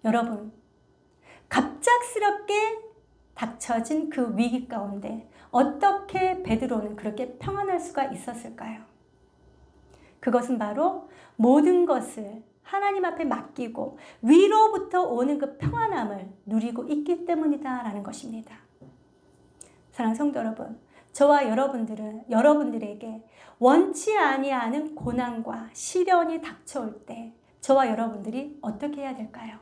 Speaker 1: 여러분, 갑작스럽게 닥쳐진 그 위기 가운데 어떻게 베드로는 그렇게 평안할 수가 있었을까요? 그것은 바로 모든 것을 하나님 앞에 맡기고 위로부터 오는 그 평안함을 누리고 있기 때문이다라는 것입니다. 사랑하는 성도 여러분, 저와 여러분들에게 원치 아니하는 고난과 시련이 닥쳐올 때 저와 여러분들이 어떻게 해야 될까요?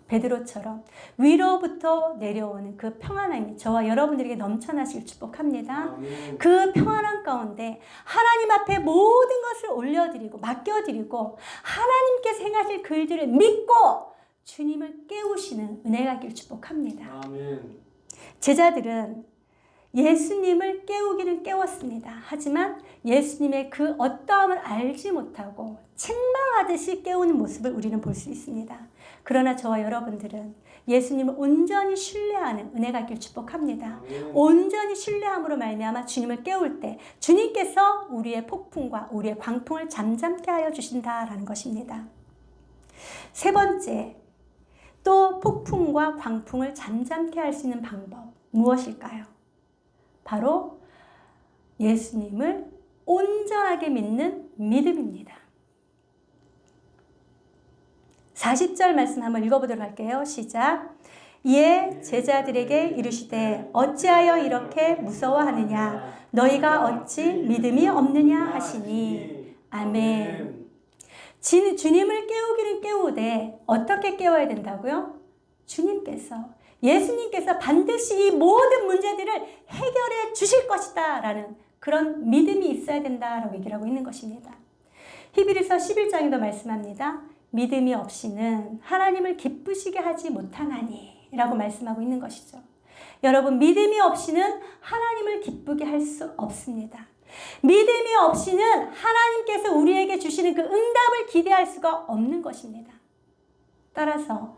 Speaker 1: 베드로처럼 위로부터 내려오는 그 평안함이 저와 여러분들에게 넘쳐나시길 축복합니다. 그 평안함 가운데 하나님 앞에 모든 것을 올려드리고 맡겨드리고 하나님께서 행하실 그 일들을 믿고 주님을 깨우시는 은혜가 있길 축복합니다.
Speaker 2: 아멘.
Speaker 1: 제자들은 예수님을 깨우기는 깨웠습니다. 하지만 예수님의 그 어떠함을 알지 못하고 책망하듯이 깨우는 모습을 우리는 볼 수 있습니다. 그러나 저와 여러분들은 예수님을 온전히 신뢰하는 은혜가 있길 축복합니다. 온전히 신뢰함으로 말미암아 주님을 깨울 때 주님께서 우리의 폭풍과 우리의 광풍을 잠잠케 하여 주신다라는 것입니다. 세 번째, 또 폭풍과 광풍을 잠잠케 할 수 있는 방법 무엇일까요? 바로 예수님을 온전하게 믿는 믿음입니다. 40절 말씀 한번 읽어보도록 할게요. 시작. 이에 제자들에게 이르시되 어찌하여 이렇게 무서워하느냐 너희가 어찌 믿음이 없느냐 하시니. 아멘. 주님을 깨우기는 깨우되 어떻게 깨워야 된다고요? 예수님께서 반드시 이 모든 문제들을 해결해 주실 것이다 라는 그런 믿음이 있어야 된다라고 얘기를 하고 있는 것입니다. 히브리서 11장에도 말씀합니다. 믿음이 없이는 하나님을 기쁘시게 하지 못하나니 라고 말씀하고 있는 것이죠. 여러분, 믿음이 없이는 하나님을 기쁘게 할 수 없습니다. 믿음이 없이는 하나님께서 우리에게 주시는 그 응답을 기대할 수가 없는 것입니다. 따라서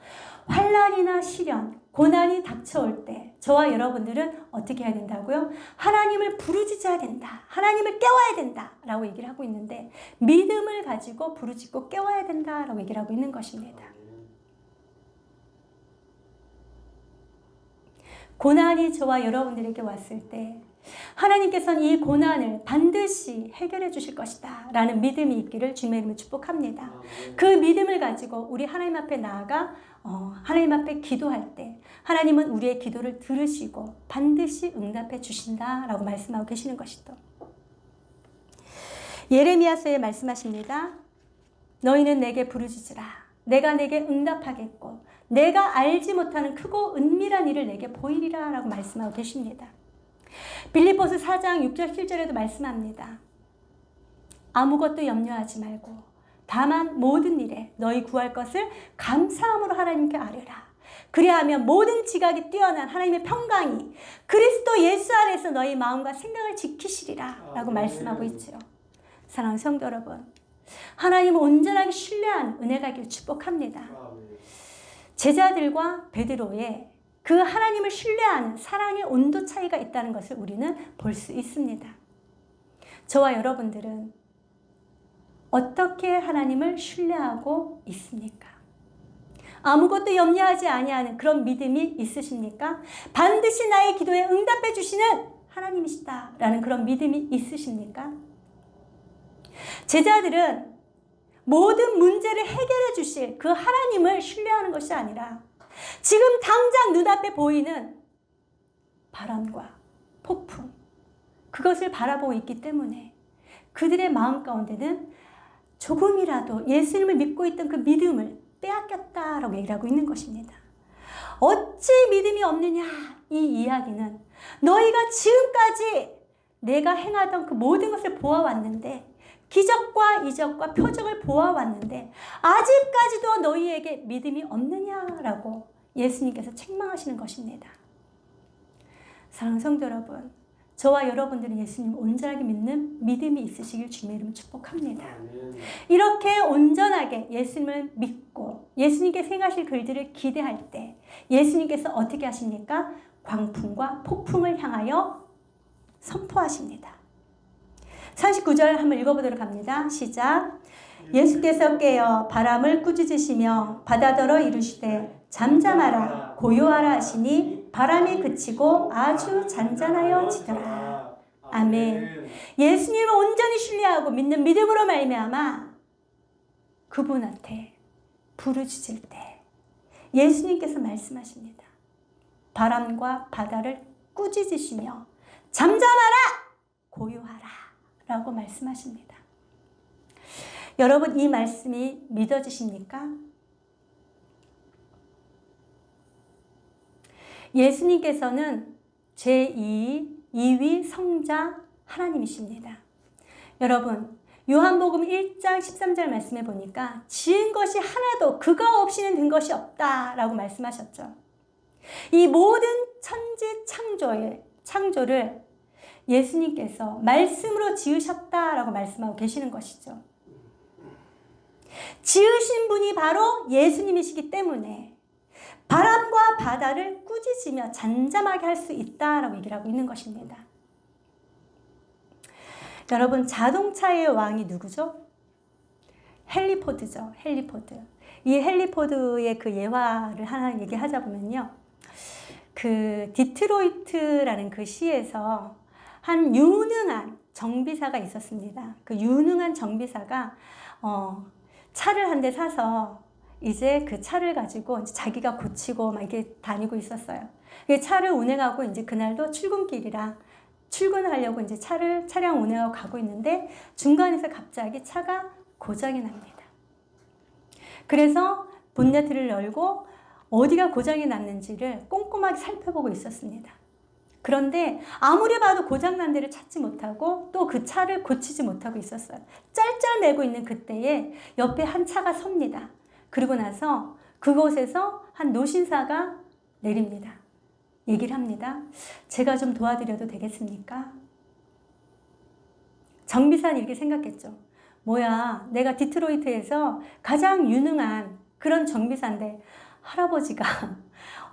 Speaker 1: 환난이나 시련, 고난이 닥쳐올 때 저와 여러분들은 어떻게 해야 된다고요? 하나님을 부르짖어야 된다. 하나님을 깨워야 된다. 라고 얘기를 하고 있는데 믿음을 가지고 부르짖고 깨워야 된다. 라고 얘기를 하고 있는 것입니다. 고난이 저와 여러분들에게 왔을 때 하나님께서는 이 고난을 반드시 해결해 주실 것이다 라는 믿음이 있기를 주님의 이름으로 축복합니다. 그 믿음을 가지고 우리 하나님 앞에 나아가 하나님 앞에 기도할 때 하나님은 우리의 기도를 들으시고 반드시 응답해 주신다 라고 말씀하고 계시는 것이죠. 예레미야서에 말씀하십니다. 너희는 내게 부르짖으라. 내가 내게 응답하겠고 내가 알지 못하는 크고 은밀한 일을 내게 보이리라 라고 말씀하고 계십니다. 빌립보서 4장 6절 7절에도 말씀합니다. 아무것도 염려하지 말고 다만 모든 일에 너희 구할 것을 감사함으로 하나님께 아뢰라. 그리하면 모든 지각이 뛰어난 하나님의 평강이 그리스도 예수 안에서 너희 마음과 생각을 지키시리라 라고 말씀하고 있죠. 사랑하는 성도 여러분, 하나님을 온전하게 신뢰하는 은혜가 있기를 축복합니다. 제자들과 베드로의 그 하나님을 신뢰하는 사랑의 온도 차이가 있다는 것을 우리는 볼 수 있습니다. 저와 여러분들은 어떻게 하나님을 신뢰하고 있습니까? 아무것도 염려하지 아니하는 그런 믿음이 있으십니까? 반드시 나의 기도에 응답해 주시는 하나님이시다라는 그런 믿음이 있으십니까? 제자들은 모든 문제를 해결해 주실 그 하나님을 신뢰하는 것이 아니라 지금 당장 눈앞에 보이는 바람과 폭풍, 그것을 바라보고 있기 때문에 그들의 마음 가운데는 조금이라도 예수님을 믿고 있던 그 믿음을 빼앗겼다라고 얘기를 하고 있는 것입니다. 어찌 믿음이 없느냐, 이 이야기는 너희가 지금까지 내가 행하던 그 모든 것을 보아왔는데, 기적과 이적과 표적을 보아왔는데 아직까지도 너희에게 믿음이 없느냐라고 예수님께서 책망하시는 것입니다. 사랑하는 성도 여러분, 저와 여러분들은 예수님을 온전하게 믿는 믿음이 있으시길 주님의 이름으로 축복합니다. 이렇게 온전하게 예수님을 믿고 예수님께서 행하실 글들을 기대할 때 예수님께서 어떻게 하십니까? 광풍과 폭풍을 향하여 선포하십니다. 39절 한번 읽어보도록 합니다. 시작. 예수께서 깨어 바람을 꾸짖으시며 바다더러 이르시되 잠잠하라 고요하라 하시니 바람이 그치고 아주 잔잔하여 지더라. 아멘. 예수님을 온전히 신뢰하고 믿는 믿음으로 말미암아 그분한테 부르짖을 때 예수님께서 말씀하십니다. 바람과 바다를 꾸짖으시며 잠잠하라 고요하라 라고 말씀하십니다. 여러분, 이 말씀이 믿어지십니까? 예수님께서는 제2위 성자 하나님이십니다. 여러분, 요한복음 1장 13절 말씀에 보니까 지은 것이 하나도 그가 없이는 된 것이 없다라고 말씀하셨죠. 이 모든 천지 창조를 예수님께서 말씀으로 지으셨다라고 말씀하고 계시는 것이죠. 지으신 분이 바로 예수님이시기 때문에 바람과 바다를 꾸짖으며 잠잠하게 할 수 있다라고 얘기를 하고 있는 것입니다. 여러분, 자동차의 왕이 누구죠? 헨리 포드죠. 헨리 포드. 이 헨리 포드의 그 예화를 하나 얘기하자 보면요. 그 디트로이트라는 그 시에서 한 유능한 정비사가 있었습니다. 그 유능한 정비사가 차를 한 대 사서 이제 그 차를 가지고 이제 자기가 고치고 막 이렇게 다니고 있었어요. 차를 운행하고 이제 그날도 출근길이라 출근을 하려고 이제 차량 운행하고 가고 있는데 중간에서 갑자기 차가 고장이 납니다. 그래서 본네트를 열고 어디가 고장이 났는지를 꼼꼼하게 살펴보고 있었습니다. 그런데 아무리 봐도 고장난 데를 찾지 못하고 또 그 차를 고치지 못하고 있었어요. 짤짤매고 있는 그때에 옆에 한 차가 섭니다. 그리고 나서 그곳에서 한 노신사가 내립니다. 얘기를 합니다. 제가 좀 도와드려도 되겠습니까? 정비사는 이렇게 생각했죠. 뭐야, 내가 디트로이트에서 가장 유능한 그런 정비사인데 할아버지가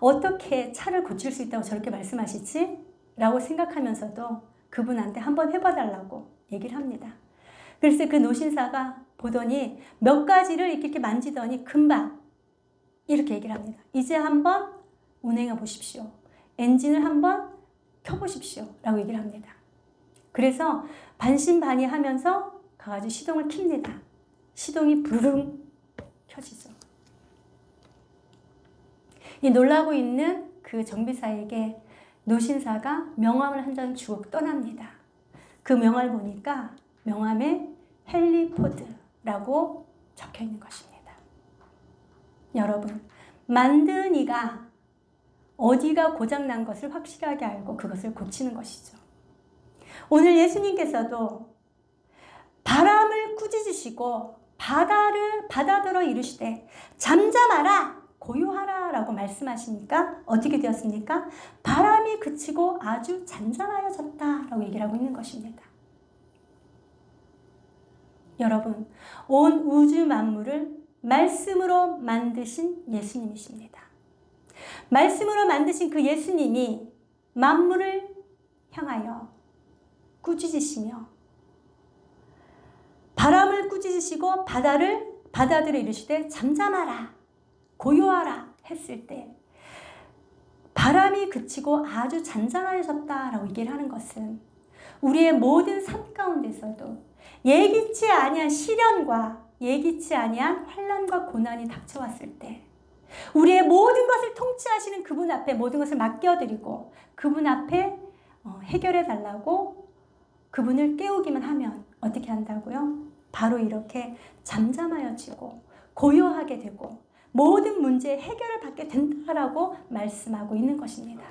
Speaker 1: 어떻게 차를 고칠 수 있다고 저렇게 말씀하시지? 라고 생각하면서도 그분한테 한번 해봐달라고 얘기를 합니다. 그래서 그 노신사가 보더니 몇 가지를 이렇게 만지더니 금방 이렇게 얘기를 합니다. 이제 한번 운행해 보십시오. 엔진을 한번 켜보십시오. 라고 얘기를 합니다. 그래서 반신반의하면서 가가지고 시동을 킵니다. 시동이 부르릉 켜지죠. 이 놀라고 있는 그 정비사에게 노신사가 명함을 한 장 주고 떠납니다. 그 명함을 보니까 명함에 헨리 포드라고 적혀 있는 것입니다. 여러분, 만든 이가 어디가 고장난 것을 확실하게 알고 그것을 고치는 것이죠. 오늘 예수님께서도 바람을 꾸짖으시고 바다더러 이르시되 잠잠하라 고요하라 라고 말씀하시니까 어떻게 되었습니까? 바람이 그치고 아주 잔잔하여졌다 라고 얘기를 하고 있는 것입니다. 여러분, 온 우주 만물을 말씀으로 만드신 예수님이십니다. 말씀으로 만드신 그 예수님이 만물을 향하여 꾸짖으시며 바람을 꾸짖으시고 바다들을 이르시되 잠잠하라 고요하라 했을 때 바람이 그치고 아주 잔잔해졌다라고 얘기를 하는 것은 우리의 모든 삶 가운데서도 예기치 아니한 시련과 예기치 아니한 환난과 고난이 닥쳐왔을 때 우리의 모든 것을 통치하시는 그분 앞에 모든 것을 맡겨드리고 그분 앞에 해결해 달라고 그분을 깨우기만 하면 어떻게 한다고요? 바로 이렇게 잠잠하여지고 고요하게 되고 모든 문제의 해결을 받게 된다라고 말씀하고 있는 것입니다.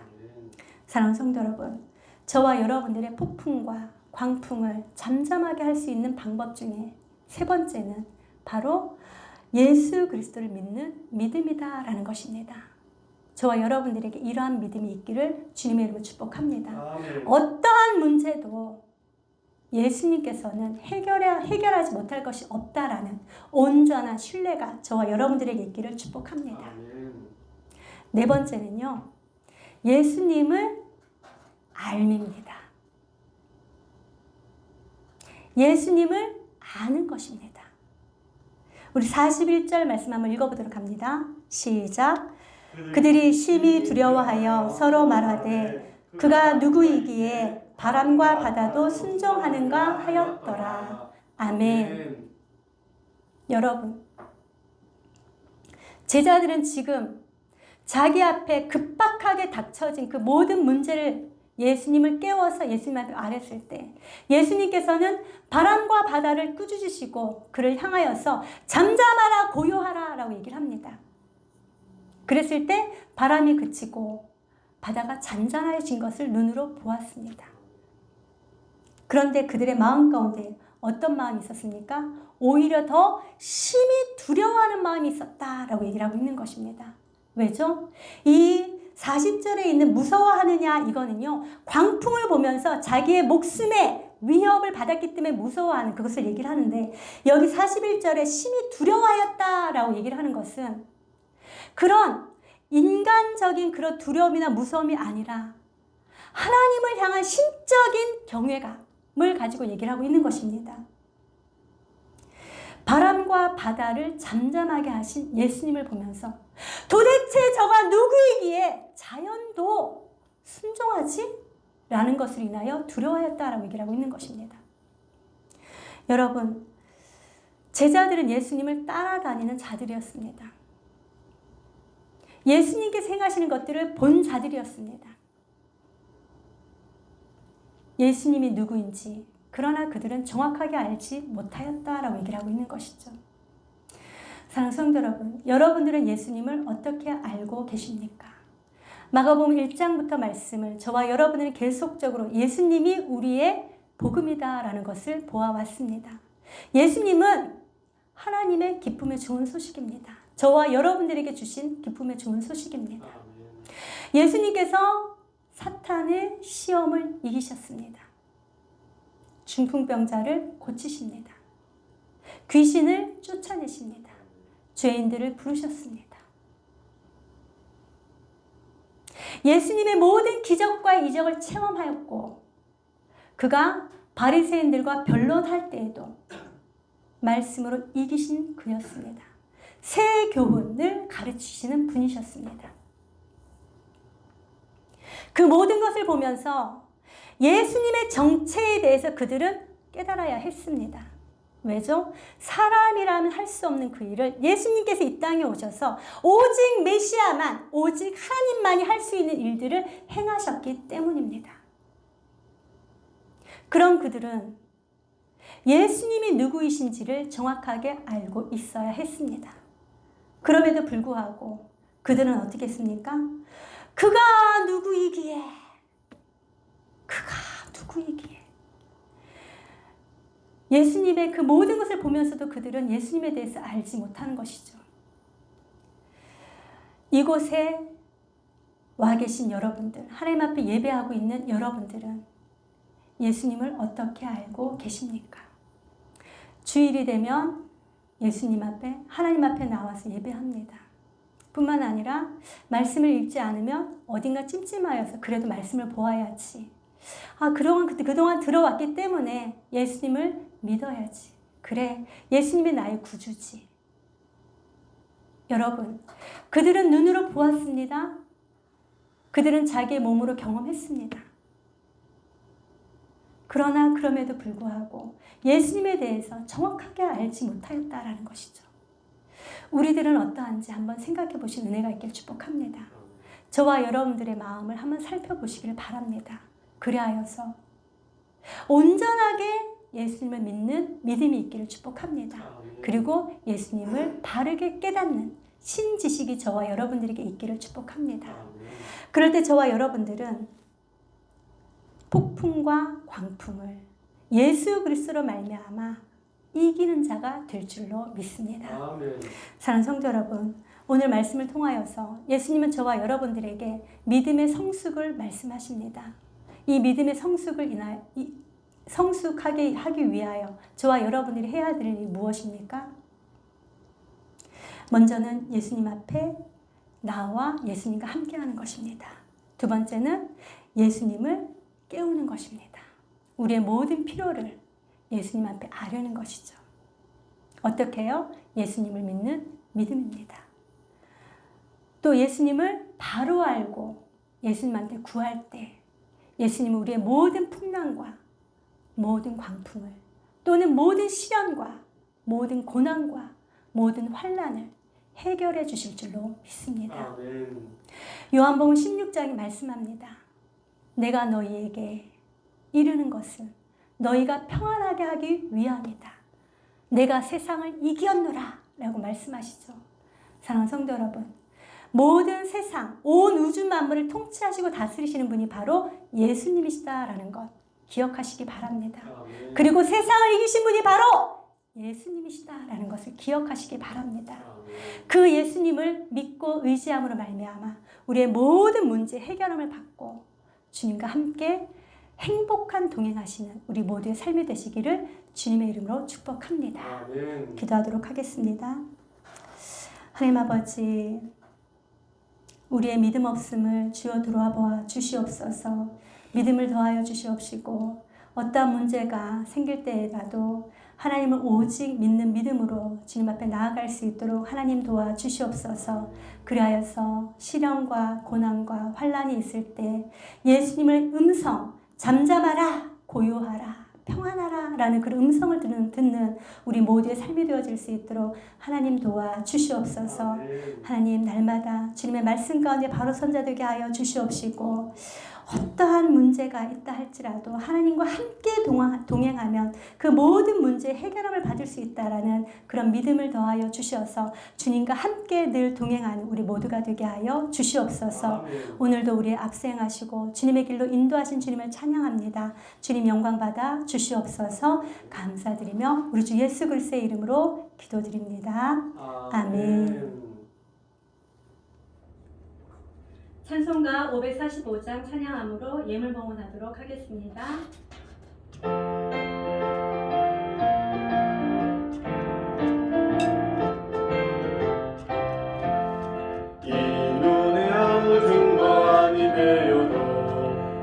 Speaker 1: 사랑하는 성도 여러분, 저와 여러분들의 폭풍과 광풍을 잠잠하게 할 수 있는 방법 중에 세 번째는 바로 예수 그리스도를 믿는 믿음이다라는 것입니다. 저와 여러분들에게 이러한 믿음이 있기를 주님의 이름으로 축복합니다.
Speaker 2: 아멘.
Speaker 1: 어떠한 문제도 예수님께서는 해결하지 못할 것이 없다라는 온전한 신뢰가 저와 여러분들에게 있기를 축복합니다.
Speaker 2: 아멘.
Speaker 1: 네 번째는요, 예수님을 알미입니다. 예수님을 아는 것입니다. 우리 41절 말씀 한번 읽어보도록 합니다. 시작. 그들이 심히 두려워하여 서로 말하되 그가 누구이기에 바람과 바다도 순종하는가 하였더라. 아멘. 여러분, 제자들은 지금 자기 앞에 급박하게 닥쳐진 그 모든 문제를 예수님을 깨워서 예수님한테 아랬을 때 예수님께서는 바람과 바다를 꾸짖으시고 그를 향하여서 잠잠하라 고요하라 라고 얘기를 합니다. 그랬을 때 바람이 그치고 바다가 잔잔해진 것을 눈으로 보았습니다. 그런데 그들의 마음 가운데 어떤 마음이 있었습니까? 오히려 더 심히 두려워하는 마음이 있었다라고 얘기를 하고 있는 것입니다. 왜죠? 이 40절에 있는 무서워하느냐 이거는요, 광풍을 보면서 자기의 목숨에 위협을 받았기 때문에 무서워하는 그것을 얘기를 하는데, 여기 41절에 심히 두려워하였다라고 얘기를 하는 것은 그런 인간적인 그런 두려움이나 무서움이 아니라 하나님을 향한 신적인 경외감을 가지고 얘기를 하고 있는 것입니다. 바람과 바다를 잠잠하게 하신 예수님을 보면서 도대체 저가 누구이기에 자연도 순종하지? 라는 것을 인하여 두려워하였다라고 얘기를 하고 있는 것입니다. 여러분, 제자들은 예수님을 따라다니는 자들이었습니다. 예수님께서 행하시는 것들을 본 자들이었습니다. 예수님이 누구인지, 그러나 그들은 정확하게 알지 못하였다라고 얘기를 하고 있는 것이죠. 사랑하는 성도 여러분, 여러분들은 예수님을 어떻게 알고 계십니까? 마가복음 1장부터 말씀을 저와 여러분들은 계속적으로 예수님이 우리의 복음이다라는 것을 보아왔습니다. 예수님은 하나님의 기쁨의 좋은 소식입니다. 저와 여러분들에게 주신 기쁨의 좋은 소식입니다. 예수님께서 사탄의 시험을 이기셨습니다. 중풍병자를 고치십니다. 귀신을 쫓아내십니다. 죄인들을 부르셨습니다. 예수님의 모든 기적과 이적을 체험하였고 그가 바리새인들과 변론할 때에도 말씀으로 이기신 그였습니다. 새 교훈을 가르치시는 분이셨습니다. 그 모든 것을 보면서 예수님의 정체에 대해서 그들은 깨달아야 했습니다. 왜죠? 사람이라면 할 수 없는 그 일을 예수님께서 이 땅에 오셔서 오직 메시아만, 오직 하나님만이 할 수 있는 일들을 행하셨기 때문입니다. 그럼 그들은 예수님이 누구이신지를 정확하게 알고 있어야 했습니다. 그럼에도 불구하고 그들은 어떻게 했습니까? 그가 누구이기에 예수님의 그 모든 것을 보면서도 그들은 예수님에 대해서 알지 못하는 것이죠. 이곳에 와 계신 여러분들, 하나님 앞에 예배하고 있는 여러분들은 예수님을 어떻게 알고 계십니까? 주일이 되면 예수님 앞에, 하나님 앞에 나와서 예배합니다. 뿐만 아니라 말씀을 읽지 않으면 어딘가 찜찜하여서 그래도 말씀을 보아야지. 그동안 들어왔기 때문에 예수님을 믿어야지. 그래, 예수님이 나의 구주지. 여러분, 그들은 눈으로 보았습니다. 그들은 자기의 몸으로 경험했습니다. 그러나 그럼에도 불구하고 예수님에 대해서 정확하게 알지 못하였다라는 것이죠. 우리들은 어떠한지 한번 생각해 보신 은혜가 있길 축복합니다. 저와 여러분들의 마음을 한번 살펴보시기를 바랍니다. 그리하여서 온전하게 예수님을 믿는 믿음이 있기를 축복합니다. 그리고 예수님을 바르게 깨닫는 신지식이 저와 여러분들에게 있기를 축복합니다. 그럴 때 저와 여러분들은 폭풍과 광풍을 예수 그리스도로 말미암아 이기는 자가 될 줄로 믿습니다.
Speaker 2: 아멘.
Speaker 1: 사랑하는 성도 여러분, 오늘 말씀을 통하여서 예수님은 저와 여러분들에게 믿음의 성숙을 말씀하십니다. 이 믿음의 성숙하게 하기 위하여 저와 여러분들이 해야 될 일이 무엇입니까? 먼저는 예수님 앞에 나와 예수님과 함께하는 것입니다. 두 번째는 예수님을 깨우는 것입니다. 우리의 모든 필요를 예수님 앞에 아뢰는 것이죠. 어떻게 해요? 예수님을 믿는 믿음입니다. 또 예수님을 바로 알고 예수님한테 구할 때 예수님은 우리의 모든 풍랑과 모든 광풍을 또는 모든 시련과 모든 고난과 모든 환난을 해결해 주실 줄로 믿습니다.
Speaker 2: 아멘.
Speaker 1: 요한복음 16장이 말씀합니다. 내가 너희에게 이르는 것은 너희가 평안하게 하기 위함이다. 내가 세상을 이겼노라 라고 말씀하시죠. 사랑하는 성도 여러분, 모든 세상, 온 우주 만물을 통치하시고 다스리시는 분이 바로 예수님이시다라는 것 기억하시기 바랍니다.
Speaker 2: 아멘.
Speaker 1: 그리고 세상을 이기신 분이 바로 예수님이시다라는 것을 기억하시기 바랍니다.
Speaker 2: 아멘.
Speaker 1: 그 예수님을 믿고 의지함으로 말미암아 우리의 모든 문제 해결함을 받고 주님과 함께 행복한 동행하시는 우리 모두의 삶이 되시기를 주님의 이름으로 축복합니다.
Speaker 2: 아멘.
Speaker 1: 기도하도록 하겠습니다. 하나님 아버지, 우리의 믿음 없음을 주여 들어와 주시옵소서. 믿음을 더하여 주시옵시고 어떠한 문제가 생길 때에라도 하나님을 오직 믿는 믿음으로 주님 앞에 나아갈 수 있도록 하나님 도와 주시옵소서. 그리하여서 시련과 고난과 환난이 있을 때 예수님의 음성, 잠잠하라, 고요하라, 평안하라 라는 그런 음성을 듣는 우리 모두의 삶이 되어질 수 있도록 하나님 도와 주시옵소서.
Speaker 2: 아멘.
Speaker 1: 하나님 날마다 주님의 말씀 가운데 바로 선자되게 하여 주시옵시고 어떠한 문제가 있다 할지라도 하나님과 함께 동행하면 그 모든 문제 해결함을 받을 수 있다라는 그런 믿음을 더하여 주셔서 주님과 함께 늘 동행하는 우리 모두가 되게 하여 주시옵소서.
Speaker 2: 아멘.
Speaker 1: 오늘도 우리의 앞서행하시고 주님의 길로 인도하신 주님을 찬양합니다. 주님 영광 받아 주시옵소서. 감사드리며 우리 주 예수 그리스도의 이름으로 기도드립니다. 아멘. 찬송가 545장 찬양함으로 예물 봉헌하도록 하겠습니다.
Speaker 2: 이 눈에 아무 증거 아니 되어도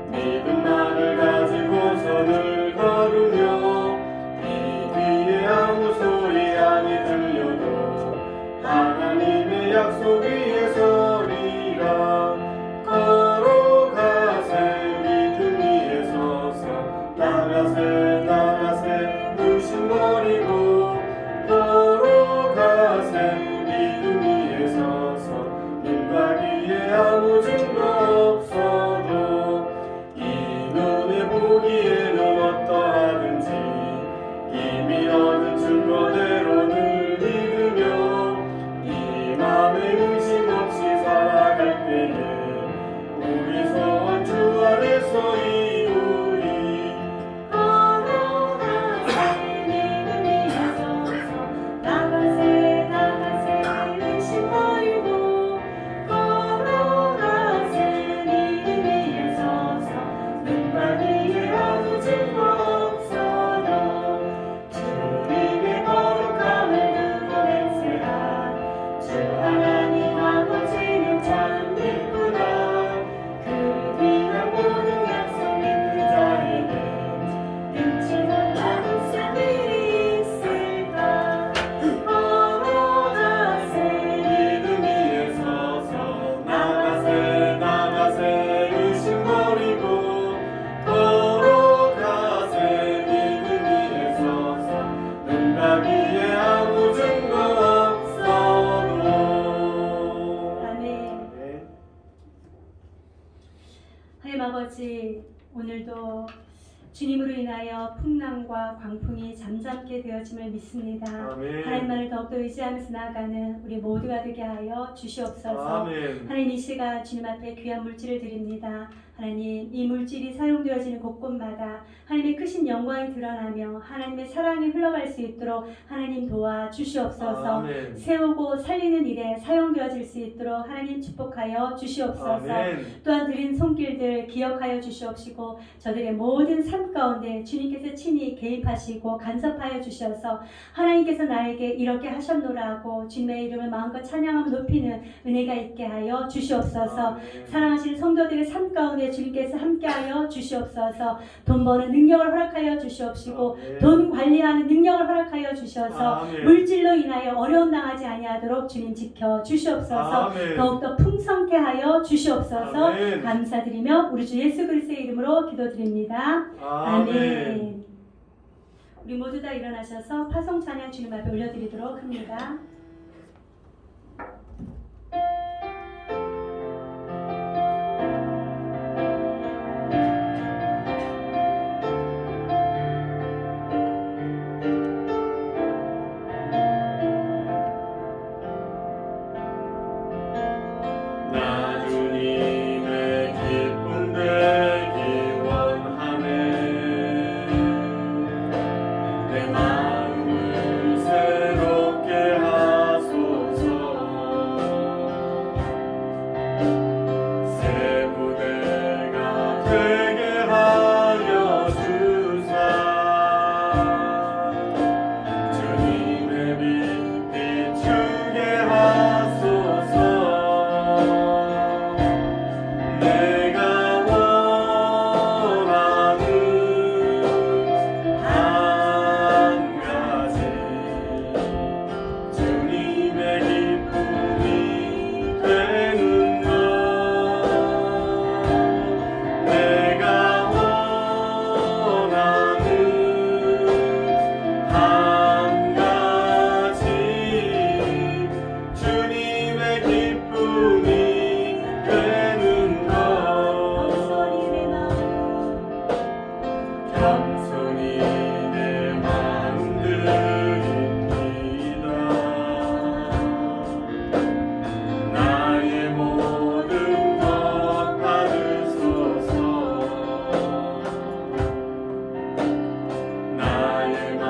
Speaker 2: 믿음만을 가지고 선을 걸으며 이 귀에 아무 소리 아니 들려도 하나님의 약속 위에 서리라. 걸어가세 믿음 위에 서서 나가세
Speaker 1: 아버지, 오늘도 주님으로 인하여 풍랑과 광풍이 잠잠게 되어짐을 믿습니다.
Speaker 2: 아멘.
Speaker 1: 하나님만을 더욱더 의지하면서 나아가는 우리 모두가 되게 하여 주시옵소서.
Speaker 2: 아멘.
Speaker 1: 하나님, 이 시간 주님 앞에 귀한 물질을 드립니다. 하나님, 이 물질이 사용되어지는 곳곳마다 하나님의 크신 영광이 드러나며 하나님의 사랑이 흘러갈 수 있도록 하나님 도와주시옵소서.
Speaker 2: 아멘.
Speaker 1: 세우고 살리는 일에 사용되어질 수 있도록 하나님 축복하여 주시옵소서.
Speaker 2: 아멘.
Speaker 1: 또한 드린 손길들 기억하여 주시옵시고 저들의 모든 삶 가운데 주님께서 친히 개입하시고 간섭하여 주셔서 하나님께서 나에게 이렇게 하셨노라 하고 주님의 이름을 마음껏 찬양하며 높이는 은혜가 있게 하여 주시옵소서.
Speaker 2: 아멘.
Speaker 1: 사랑하시는 성도들의 삶 가운데 주님께서 함께하여 주시옵소서. 돈 버는 능력을 허락하여 주시옵시고
Speaker 2: 아멘.
Speaker 1: 돈 관리하는 능력을 허락하여 주셔서
Speaker 2: 아멘.
Speaker 1: 물질로 인하여 어려움 당하지 아니하도록 주님 지켜 주시옵소서.
Speaker 2: 아멘.
Speaker 1: 더욱더 풍성케 하여 주시옵소서.
Speaker 2: 아멘.
Speaker 1: 감사드리며 우리 주 예수 그리스도의 이름으로 기도드립니다. 아멘. 우리 모두 다 일어나셔서 파송 찬양 주님 앞에 올려드리도록 합니다.
Speaker 2: 나 주님의 기쁨 되기 원하네. 내 마음을 새롭게 하소서. 새 무대가 되게 하여 주사. 주님의 빛 비추게 하소서. 내가 원하는 한 가지 주님의 기쁨이 되는 것. 내가 원하는 한 가지 주님의 기쁨이 되는 것. 겸손히 내 마음 드립니다. 나의 모든 것 받으소서. 나의 맘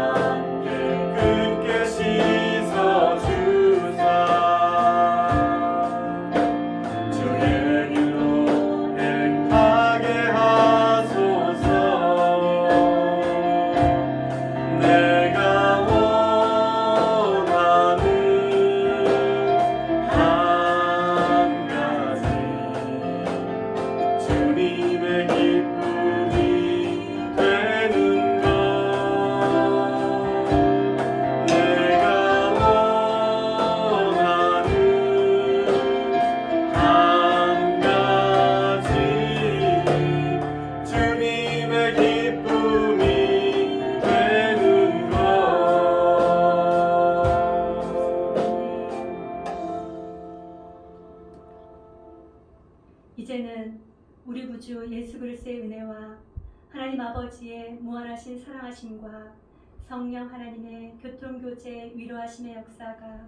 Speaker 2: 깨끗게 씻어주사. 주의 길로 행하게 하소서. 내가 원하는 한 가지 주님의 기쁨이 되는 것. 내가 원하는 한 가지 주님의 기쁨이 되는 것.
Speaker 1: 이제는 우리 구주 예수 그리스도의 은혜와 하나님 아버지의 무한하신 사랑하심과 성령 하나님의 교통교제 위로하심의 역사가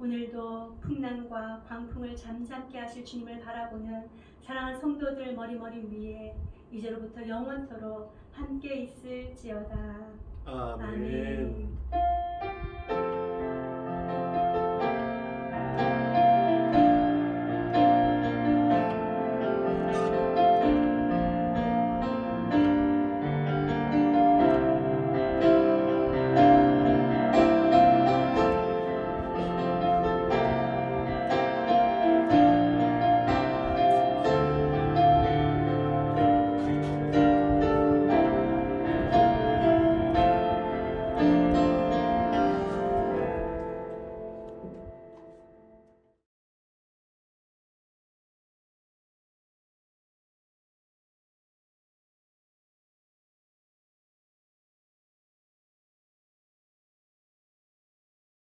Speaker 1: 오늘도 풍랑과 광풍을 잠잠케 하실 주님을 바라보는 사랑하는 성도들 머리머리 위에 이제로부터 영원토록 함께 있을지어다.
Speaker 2: 아멘.
Speaker 1: 아멘.